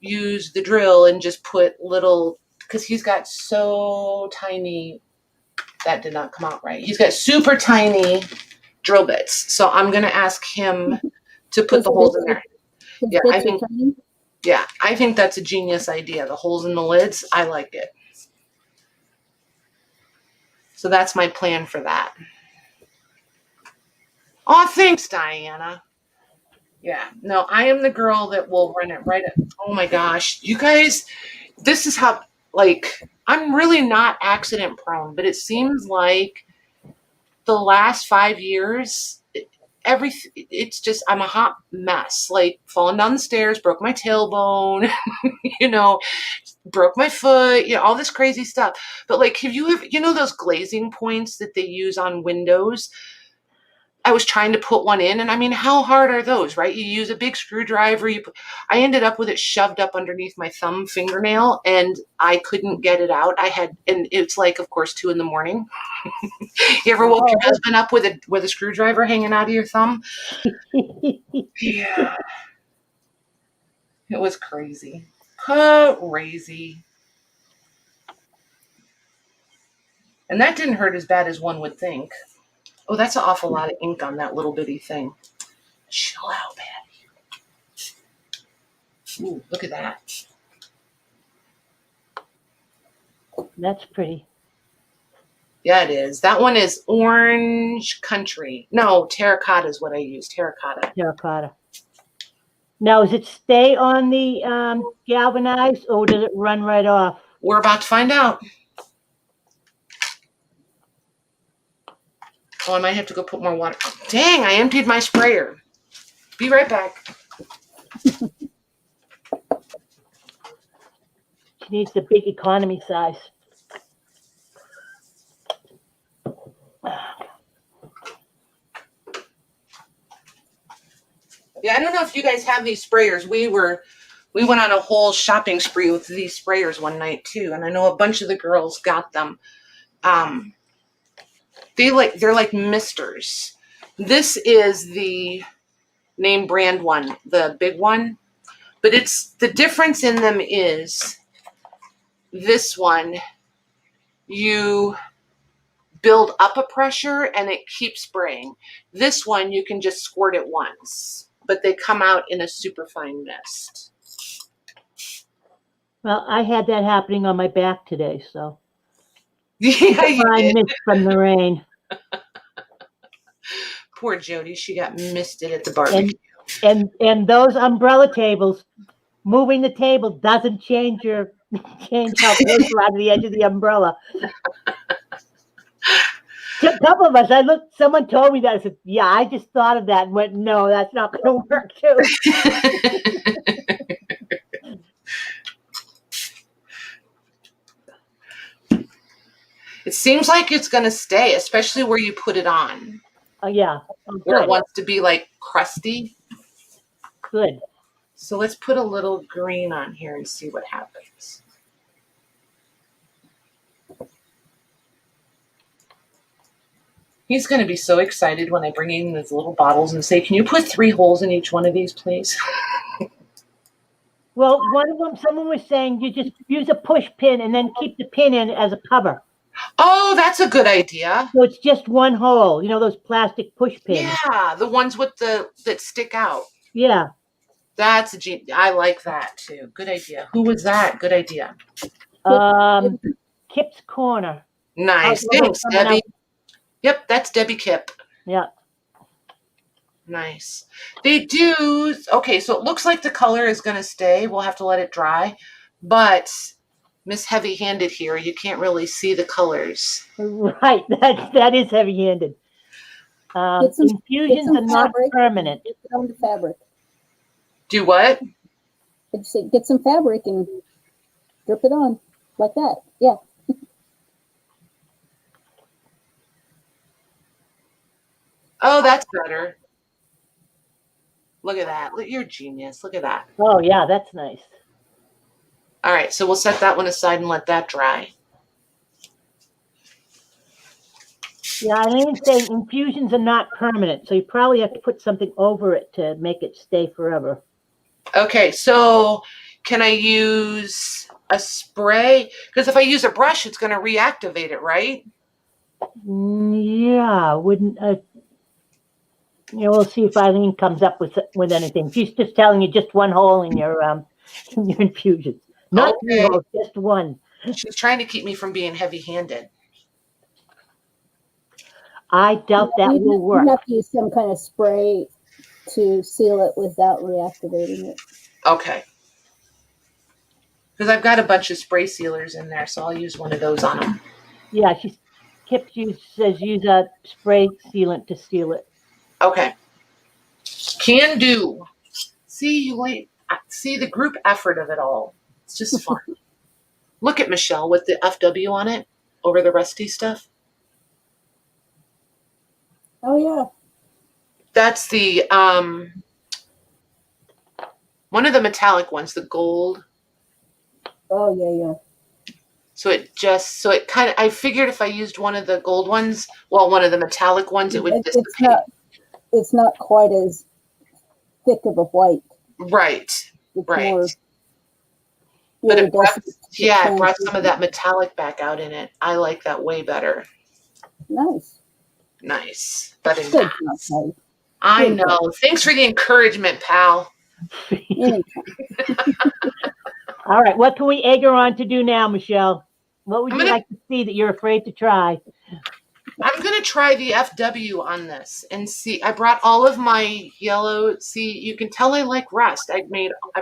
use the drill and just put little, because he's got so tiny, that did not come out right. He's got super tiny drill bits. So I'm going to ask him to put the holes in there. Yeah, I think that's a genius idea. The holes in the lids, I like it. So that's my plan for that. Oh, thanks, Diana. Yeah, no, I am the girl that will run it right at. Oh my gosh, you guys, this is how, like, I'm really not accident prone, but it seems like the last 5 years, it's just, I'm a hot mess. Like, falling down the stairs, broke my tailbone, you know, broke my foot, all this crazy stuff. But like, have you ever, those glazing points that they use on windows? I was trying to put one in, and I mean, how hard are those, right? You use a big screwdriver. I ended up with it shoved up underneath my thumb fingernail, and I couldn't get it out. And it's like, of course, 2 a.m. You ever woke your husband up with a screwdriver hanging out of your thumb? Yeah, it was crazy, crazy, and that didn't hurt as bad as one would think. Oh, that's an awful lot of ink on that little bitty thing. Chill out, Patty. Ooh, look at that. That's pretty. Yeah, it is. That one is Orange Country. No, terracotta is what I use. Terracotta. Terracotta. Now, does it stay on the galvanized, or does it run right off? We're about to find out. Oh, I might have to go put more water. Oh, dang, I emptied my sprayer. Be right back. She needs the big economy size. Yeah, I don't know if you guys have these sprayers. We went on a whole shopping spree with these sprayers one night too, and I know a bunch of the girls got them. They're like misters. This is the name brand one, the big one, but it's the difference in them is this one, you build up a pressure and it keeps spraying. This one, you can just squirt it once, but they come out in a super fine mist. Well, I had that happening on my back today, so. Yeah, you I did. missed from the rain. Poor Jody, she got misted at the barbecue. And those umbrella tables, moving the table doesn't change how close you are to the edge of the umbrella. A couple of us, someone told me that. I said, yeah, I just thought of that and went, no, that's not going to work too. It seems like it's going to stay, especially where you put it on. Oh, yeah. Oh, where it wants to be like crusty. Good. So let's put a little green on here and see what happens. He's going to be so excited when I bring in these little bottles and say, can you put 3 holes in each one of these, please? Well, one of them, someone was saying you just use a push pin and then keep the pin in as a cover. Oh, that's a good idea. So it's just one hole, those plastic push pins. Yeah, the ones with that stick out. Yeah. That's I like that too. Good idea. Who was that? Good idea. Kip's Corner. Nice. Thanks, Debbie. Yep, that's Debbie Kip. Yeah. Nice. They do. Okay, so it looks like the color is going to stay. We'll have to let it dry. But Miss Heavy Handed here, you can't really see the colors. Right. That is heavy handed. Infusions are not permanent. Get it on the fabric. Do what? Get some fabric and drip it on like that. Yeah. Oh, that's better. Look at that. You're a genius. Look at that. Oh, yeah, that's nice. All right, so we'll set that one aside and let that dry. Yeah, Eileen's saying infusions are not permanent, so you probably have to put something over it to make it stay forever. Okay, so can I use a spray? Because if I use a brush, it's going to reactivate it, right? Yeah, wouldn't. We'll see if Eileen comes up with anything. She's just telling you just one hole in your infusions, not 3 holes, just one. She's trying to keep me from being heavy-handed. I doubt that will work. You have to use some kind of spray to seal it without reactivating it. Okay. Because I've got a bunch of spray sealers in there, so I'll use one of those on them. Yeah, Kip says use a spray sealant to seal it. Okay. Can do. See the group effort of it all. It's just fun. Look at Michelle with the FW on it over the rusty stuff. Oh yeah. That's the one of the metallic ones, the gold. Oh yeah. So it kind of, I figured if I used one of the gold ones, well, one of the metallic ones, it would dissipate. It's not quite as thick of a white. Right. It's right. more But it brought translucent. some of that metallic back out in it. I like that way better. Nice. Nice. Better than Good that. job, Patty. I know. Thanks for the encouragement, pal. All right. What can we egg her on to do now, Michelle? What would you like to see that you're afraid to try? I'm going to try the FW on this and see. I brought all of my yellow. See, you can tell I like rust. I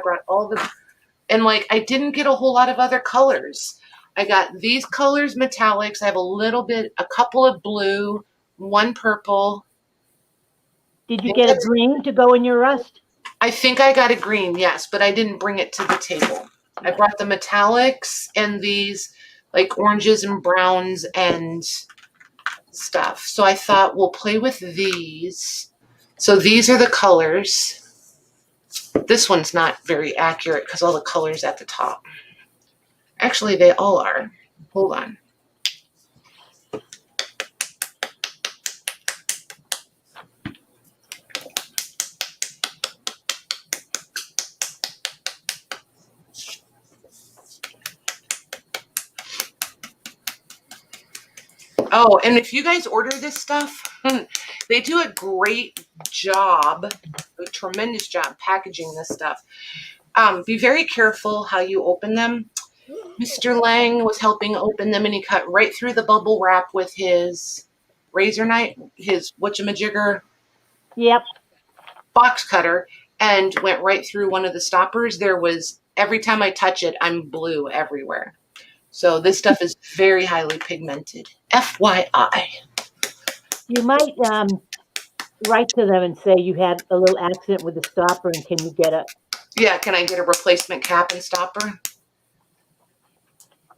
brought all the, and like, I didn't get a whole lot of other colors. I got these colors, metallics. I have a couple of blue, one purple. Did you get a green to go in your rust? I think I got a green, yes, but I didn't bring it to the table. I brought the metallics and these like oranges and browns and stuff. So I thought we'll play with these. So these are the colors. This one's not very accurate because all the colors at the top. Actually, they all are. Hold on. Oh, and if you guys order this stuff, they do a great job, a tremendous job packaging this stuff. Be very careful how you open them. Mr. Lang was helping open them, and he cut right through the bubble wrap with his razor knife, his whatchamajigger box cutter, and went right through one of the stoppers. Every time I touch it, I'm blue everywhere. So this stuff is very highly pigmented. FYI. You might write to them and say you had a little accident with the stopper, and can you get can I get a replacement cap and stopper?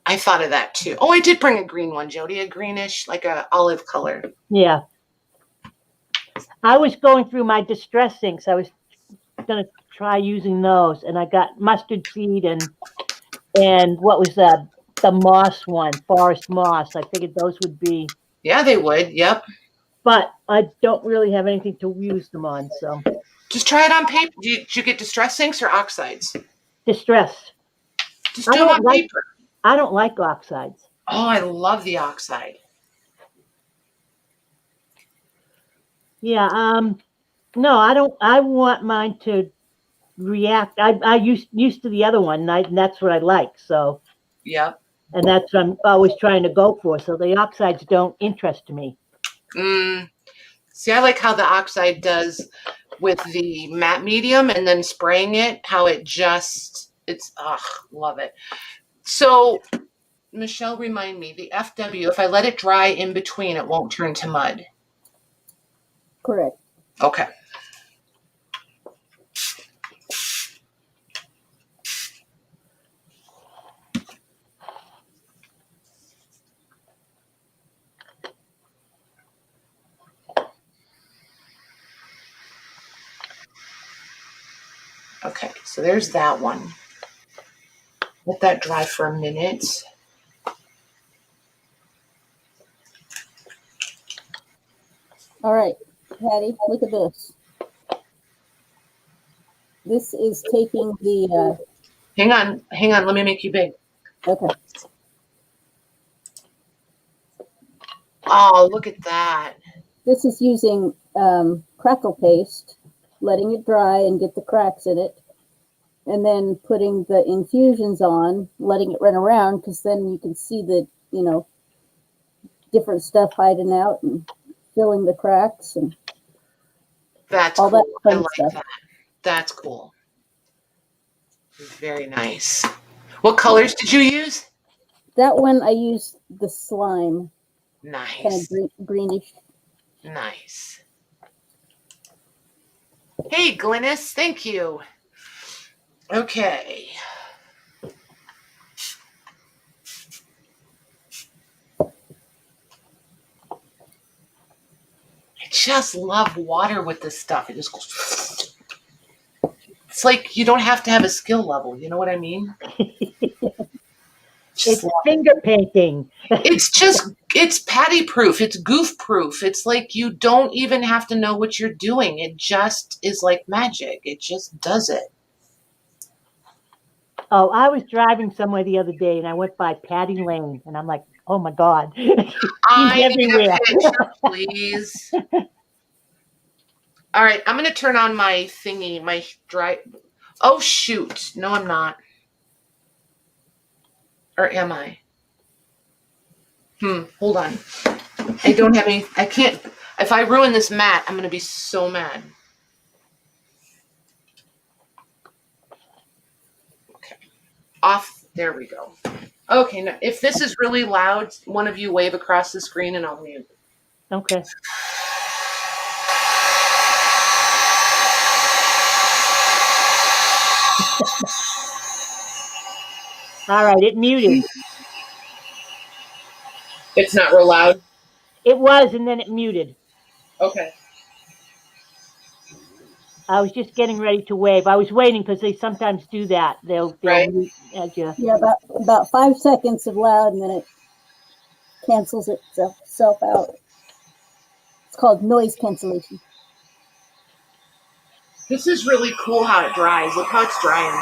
I thought of that too. Oh, I did bring a green one, Jody, a greenish, like a olive color. Yeah. I was going through my distress inks. I was going to try using those, and I got mustard seed and what was that? The moss one, forest moss. I figured those would be. Yeah, they would. Yep. But I don't really have anything to use them on, so. Just try it on paper. Did you get distress inks or oxides? Distress. Just do them on paper. I don't like oxides. Oh, I love the oxide. Yeah. No, I don't. I want mine to react. I used to the other one, and that's what I like. So. Yep. And that's what I'm always trying to go for. So the oxides don't interest me. See, I like how the oxide does with the matte medium and then spraying it, how love it. So, Michelle, remind me, the FW, if I let it dry in between, it won't turn to mud. Correct. Okay. Okay, so there's that one. Let that dry for a minute. All right, Patty, look at this. This is taking the... Hang on. Let me make you big. Okay. Oh, look at that. This is using crackle paste, letting it dry and get the cracks in it, and then putting the infusions on, letting it run around, because then you can see the, different stuff hiding out and filling the cracks and That's all cool. that I fun like stuff. that. That's cool. Very nice. What colors did you use? That one I used the slime, kind of Nice. greenish. Nice. Hey, Glynis, thank you. Okay. I just love water with this stuff. It just goes. It's like you don't have to have a skill level. You know what I mean? It's finger painting. It's patty proof. It's goof proof. It's like you don't even have to know what you're doing. It just is like magic. It just does it. Oh, I was driving somewhere the other day and I went by Patty Lane and I'm like, oh my God, she's I need everywhere. a picture, please. All right, I'm going to turn on my thingy, my dry. Oh, shoot. No, I'm not. Or am I? Hold on. I don't have any. I can't. If I ruin this mat, I'm going to be so mad. Okay. Off. There we go. Okay, now, if this is really loud, one of you wave across the screen and I'll mute. Okay. All right, it muted. It's not real loud? It was, and then it muted. Okay. I was just getting ready to wave. I was waiting because they sometimes do that. They'll Right. mute as you. Yeah, about 5 seconds of loud, and then it cancels itself out. It's called noise cancellation. This is really cool how it dries. Look how it's drying.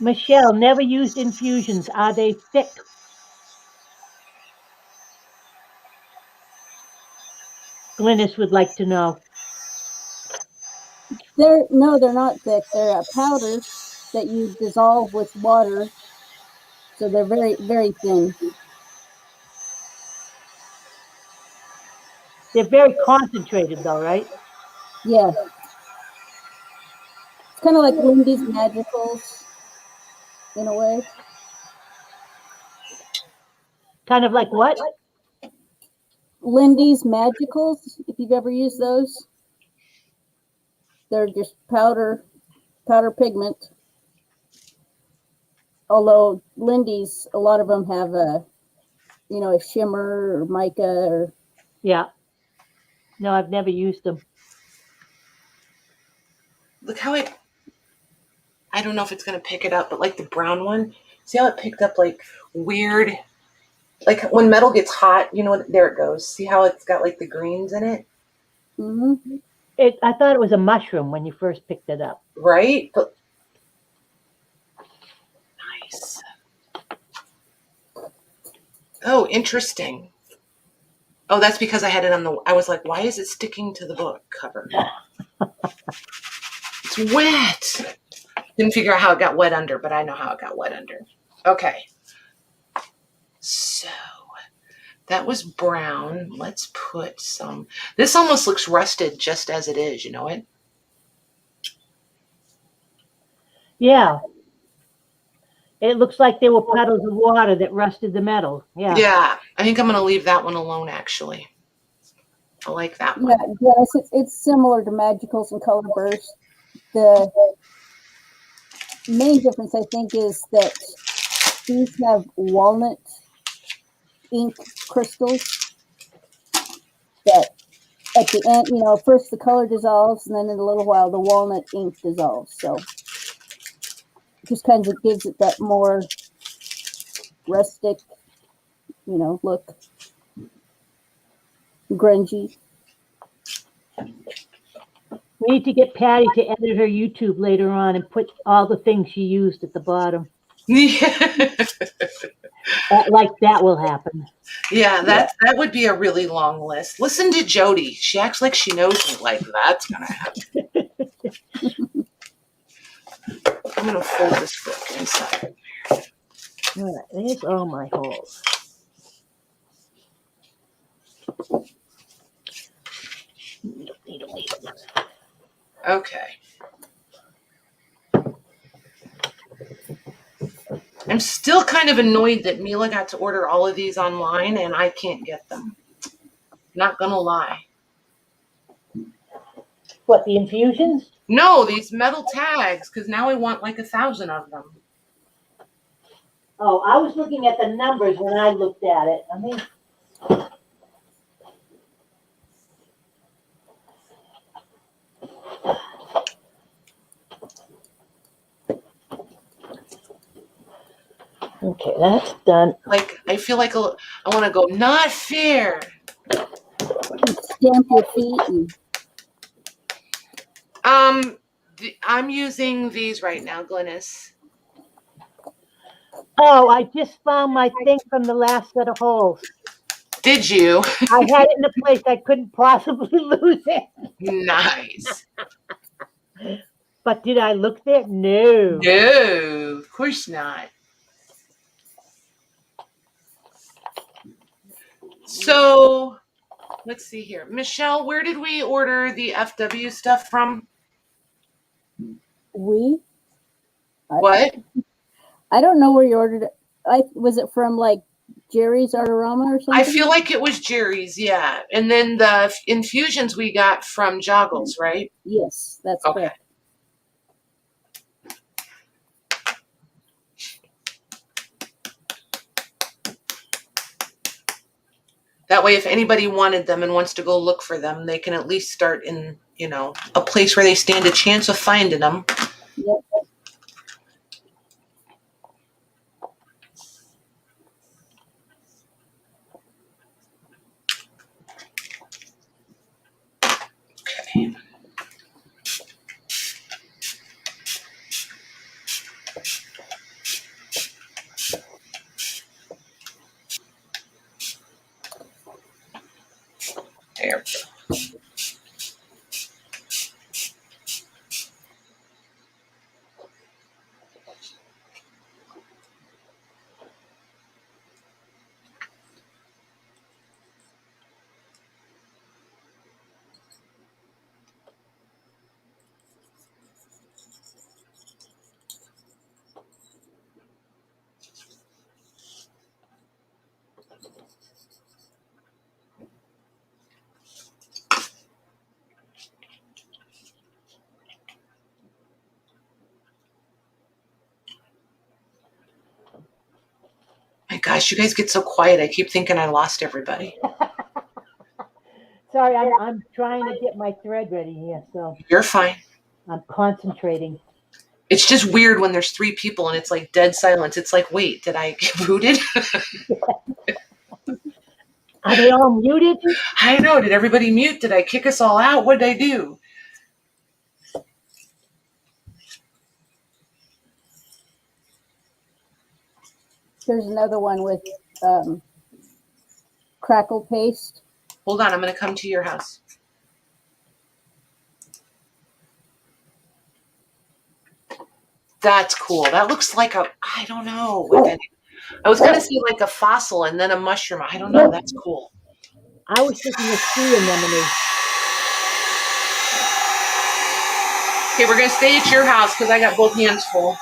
Michelle, never used infusions. Are they thick? Glynis would like to know. They're not thick. They're powders that you dissolve with water, so they're very, very thin. They're very concentrated, though, right? Yeah. It's kind of like Lindy's Magicals, in a way. Kind of like what? Lindy's Magicals, if you've ever used those. They're just powder pigment. Although Lindy's, a lot of them have a shimmer or mica or. Yeah. No, I've never used them. Look how I don't know if it's going to pick it up, but like the brown one, see how it picked up like weird, like when metal gets hot, there it goes. See how it's got like the greens in it? Mm-hmm. I thought it was a mushroom when you first picked it up. Right? But nice. Oh, interesting. Oh, that's because I had it I was like, why is it sticking to the book cover? It's wet. Didn't figure out how it got wet under, but I know how it got wet under. Okay. So that was brown. Let's put some. This almost looks rusted just as it is, you know it? Yeah. It looks like there were puddles of water that rusted the metal. Yeah. Yeah. I think I'm going to leave that one alone, actually. I like that one. Yeah, yes, it's similar to Magicals and Color Burst. The main difference, I think, is that these have walnut ink crystals that at the end, first the color dissolves, and then in a little while the walnut ink dissolves. So it just kind of gives it that more rustic, look, grungy. We need to get Patty to edit her YouTube later on and put all the things she used at the bottom. Yeah. Like that will happen. Yeah, that would be a really long list. Listen to Jody. She acts like she knows me. Like that's gonna happen. I'm gonna fold this book inside. All right, there's all my holes. Needle. Okay. I'm still kind of annoyed that Mila got to order all of these online and I can't get them. Not gonna lie. What, the infusions? No, these metal tags, because now I want like 1,000 of them. Oh, I was looking at the numbers when I looked at it. I mean, okay, that's done. Like, I feel like I want to go, not fair. Stamp your feet. I'm using these right now, Glynis. Oh, I just found my thing from the last set of holes. Did you? I had it in a place I couldn't possibly lose it. Nice. But did I look there? No. No, of course not. So, let's see here. Michelle, where did we order the FW stuff from? What? I don't know where you ordered it. Was it from like Jerry's Artorama or something? I feel like it was Jerry's, yeah. And then the infusions we got from Joggles, right? Yes, that's correct. That way, if anybody wanted them and wants to go look for them, they can at least start in, a place where they stand a chance of finding them. Yep. Okay. There we go. My gosh, you guys get so quiet. I keep thinking I lost everybody. Sorry, I'm trying to get my thread ready here, so You're fine. I'm concentrating. It's just weird when there's 3 people and it's like dead silence. It's like, wait, did I get booted? Are they all muted? I know. Did everybody mute? Did I kick us all out? What did I do? There's another one with crackle paste. Hold on, I'm going to come to your house. That's cool. That looks like I don't know. I was going to say like a fossil and then a mushroom. I don't know. That's cool. I was thinking of sea anemone. Okay, we're going to stay at your house because I got both hands full.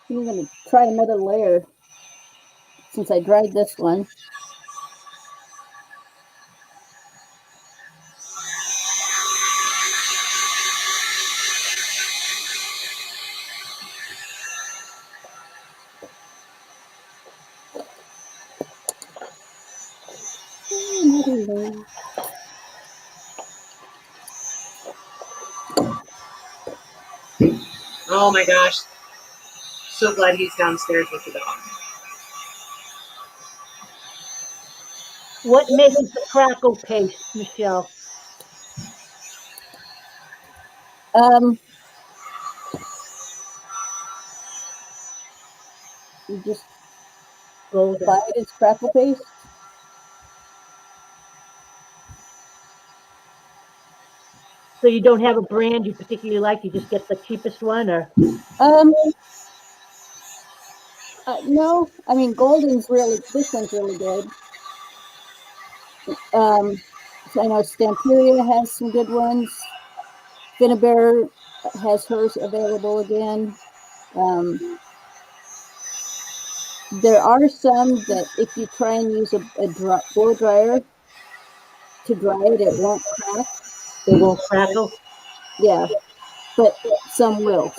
I'm going to try another layer since I dried this one. Oh my gosh. So glad he's downstairs with the dog. What makes the crackle paste, Michelle? You just Golden. buy it as crackle paste. So you don't have a brand you particularly like? You just get the cheapest one, or? No, I mean Golden's really. This one's really good. So I know Stamperia has some good ones. Finnabair has hers available again. There are some that if you try and use a blow dryer to dry it, it won't crack. They won't crackle? Yeah, but some will.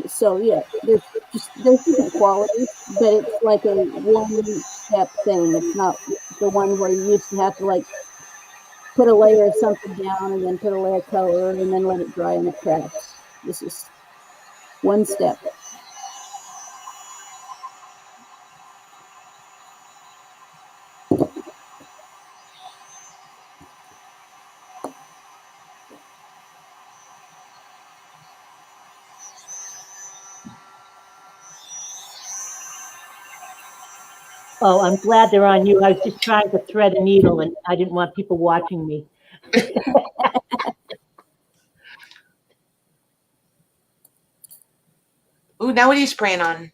So yeah, there's different qualities, but it's like a one-step thing. It's not the one where you used to have to like put a layer of something down and then put a layer of color and then let it dry and it cracks. This is one step. Oh, I'm glad they're on you. I was just trying to thread a needle, and I didn't want people watching me. Ooh, now what are you spraying on?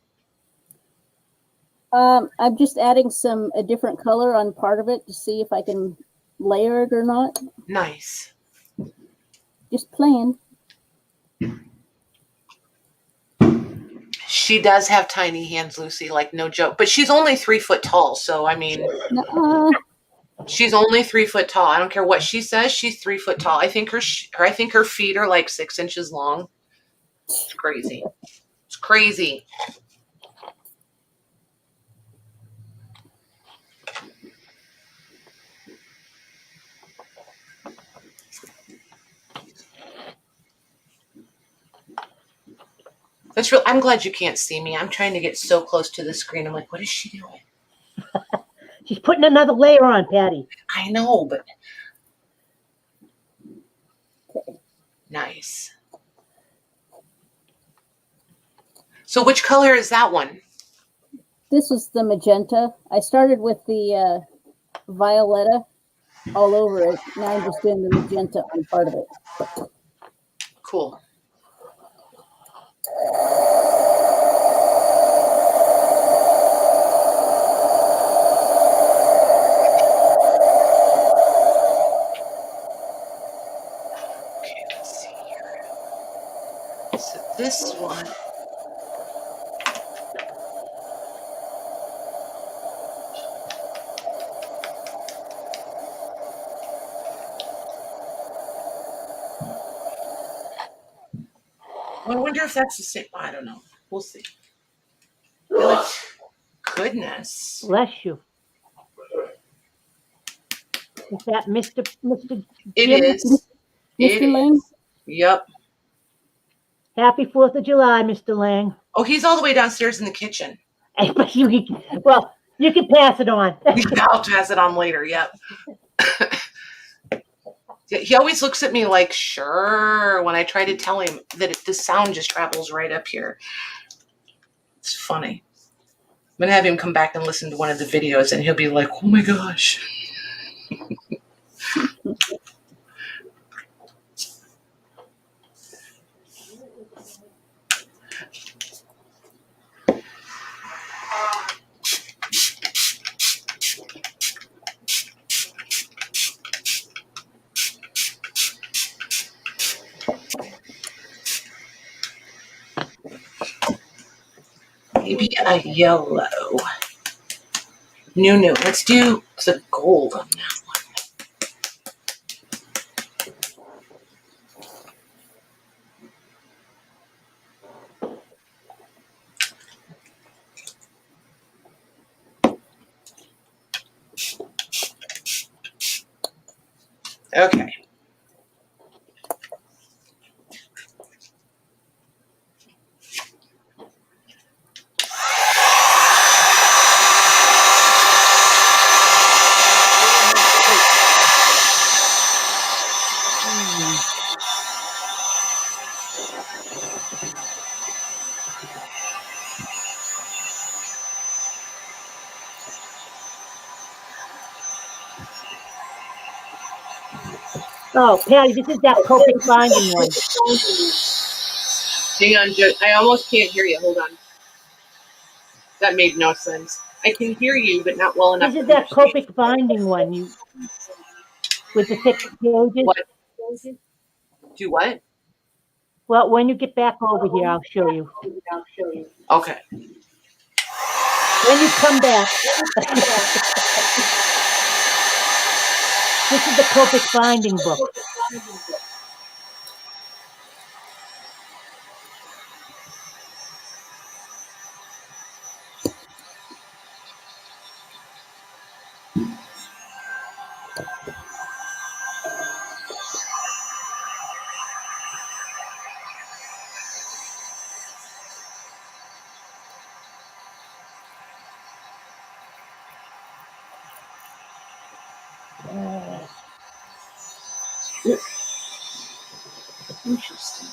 I'm just adding a different color on part of it to see if I can layer it or not. Nice. Just playing. She does have tiny hands, Lucy, like no joke. But she's only 3 foot tall, so I mean, she's only 3 foot tall. I don't care what she says. She's 3 foot tall. I think her feet are like 6 inches long. It's crazy. It's crazy. That's real. I'm glad you can't see me. I'm trying to get so close to the screen. I'm like, what is she doing? She's putting another layer on, Patty. I know, but nice. So which color is that one? This is the magenta. I started with the violetta all over it. Now I'm just doing the magenta on part of it. Cool. Okay, let's see here. So this one. I wonder if that's the same. I don't know. We'll see. Goodness. Bless you. Is that Mr. It Jim? is. Mr. Lang? Yep. Happy 4th of July, Mr. Lang. Oh, he's all the way downstairs in the kitchen. But you can pass it on. I'll pass it on later. Yep. He always looks at me like, sure, when I try to tell him that the sound just travels right up here. It's funny. I'm going to have him come back and listen to one of the videos, and he'll be like, oh my gosh. Maybe a yellow. New. Let's do the gold on that one. Okay. Oh, Patty, this is that Copic binding one. Hang on, Joe. I almost can't hear you. Hold on. That made no sense. I can hear you, but not well enough. This is that Copic binding one. You with the thick pages. What? Do what? Well, when you get back over here, I'll show you. Okay. When you come back. This is the Copic binding book. Interesting.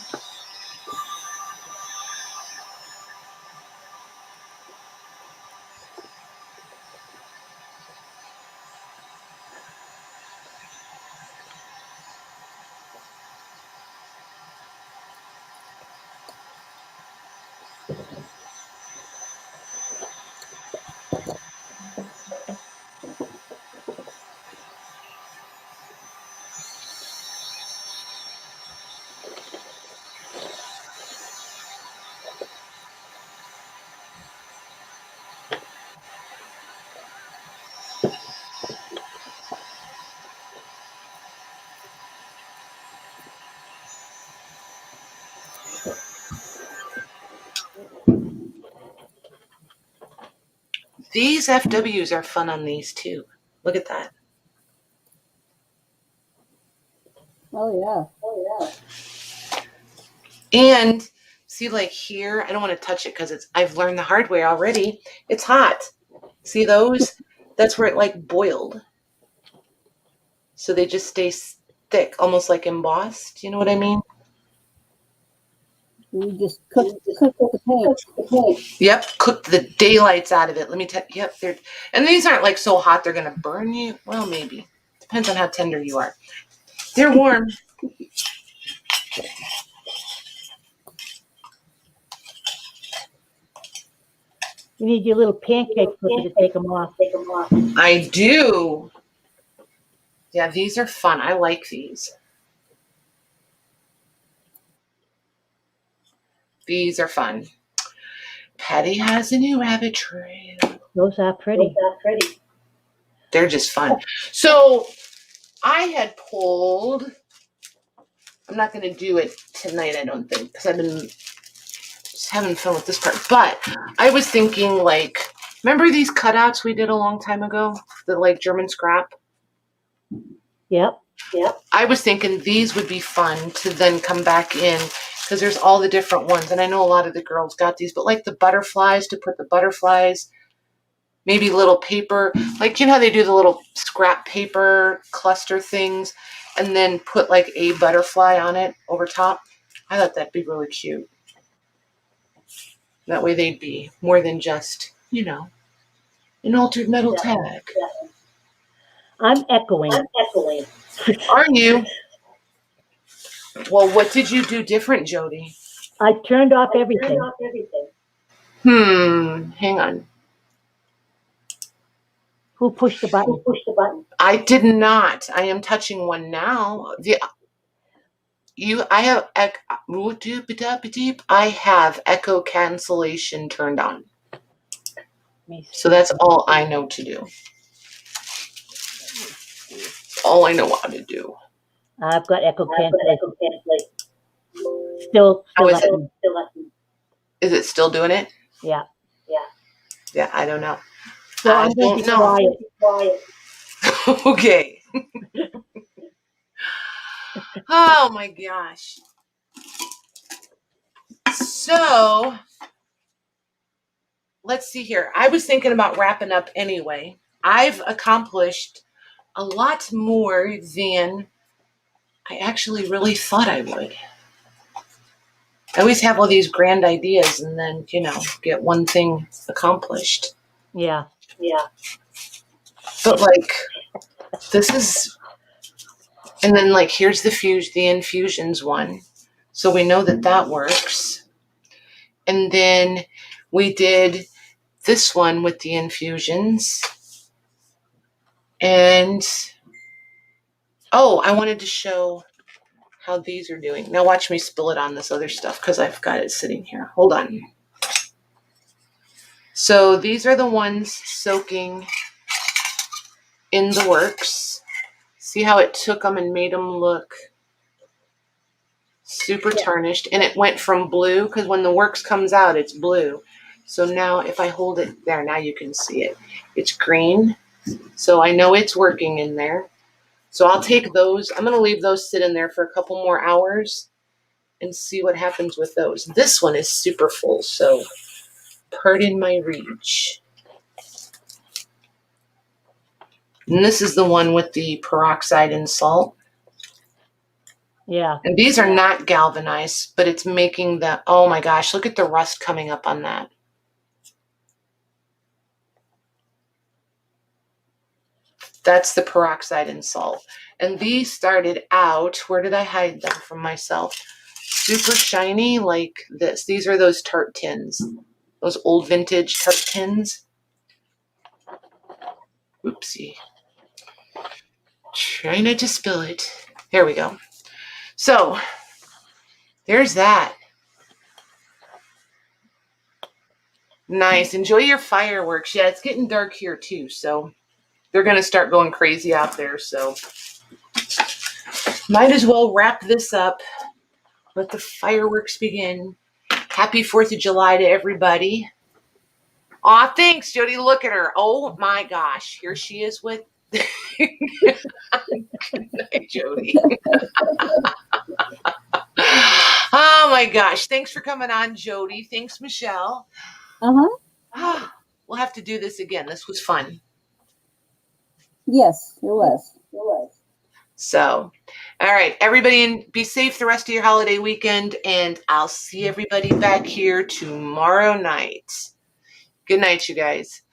These FWs are fun on these too. Look at that. Oh yeah. And see, like here, I don't want to touch it because I've learned the hard way already. It's hot. See those? That's where it like boiled. So they just stay thick, almost like embossed. You know what I mean? You just cook with the paint. Yep, cooked the daylights out of it. Let me tell. Yep, and these aren't like so hot they're gonna burn you. Well, maybe depends on how tender you are. They're warm. You need your little pancake flipper to take them off. I do. Yeah, these are fun. I like these. These are fun. Patty has a new rabbit trail. Those are pretty. They're just fun. So I had pulled. I'm not going to do it tonight, I don't think, because I've been just having fun with this part. But I was thinking, like, remember these cutouts we did a long time ago? The, like, German scrap? Yep. I was thinking these would be fun to then come back in because there's all the different ones. And I know a lot of the girls got these, but like the butterflies, to put the butterflies, maybe little paper, like, you know how they do the little scrap paper cluster things and then put like a butterfly on it over top. I thought that'd be really cute. That way they'd be more than just, you know, an altered metal tag. I'm echoing. Are you? Well, what did you do different, Jody? I turned off everything. Hang on. Who pushed the button? I did not. I am touching one now. I have echo cancellation turned on. So that's all I know to do. All I know how to do. I've got echo cancellation. Still is is it still doing it? Yeah. Yeah, I don't know. So I'm going to try it. Okay. Oh my gosh. So let's see here. I was thinking about wrapping up anyway. I've accomplished a lot more than I actually really thought I would. I always have all these grand ideas and then, you know, get one thing accomplished. Yeah. But like, this is And then like here's the infusions one. So we know that that works. And then we did this one with the infusions. And oh, I wanted to show how these are doing. Now watch me spill it on this other stuff because I've got it sitting here. Hold on. So these are the ones soaking in the works. See how it took them and made them look super tarnished. And it went from blue, because when the works comes out, it's blue. So now if I hold it there, now you can see it. It's green. So I know it's working in there. So I'll take those. I'm going to leave those sit in there for a couple more hours and see what happens with those. This one is super full, so pardon my reach. And this is the one with the peroxide and salt. Yeah. And these are not galvanized, but it's making the, oh my gosh, look at the rust coming up on that. That's the peroxide and salt. And these started out, where did I hide them from myself? Super shiny like this. These are those tart tins. Those old vintage tart tins. Oopsie. Try not to spill it. There we go. So, there's that. Nice. Enjoy your fireworks. Yeah, it's getting dark here too, so they're going to start going crazy out there, so might as well wrap this up. Let the fireworks begin. Happy 4th of July to everybody. Aw, thanks, Jody. Look at her. Oh my gosh. Here she is with Good night, Jody. Oh my gosh. Thanks for coming on, Jody. Thanks, Michelle. We'll have to do this again. This was fun. Yes, it was. So, all right, everybody, and be safe the rest of your holiday weekend, and I'll see everybody back here tomorrow night. Good night, you guys.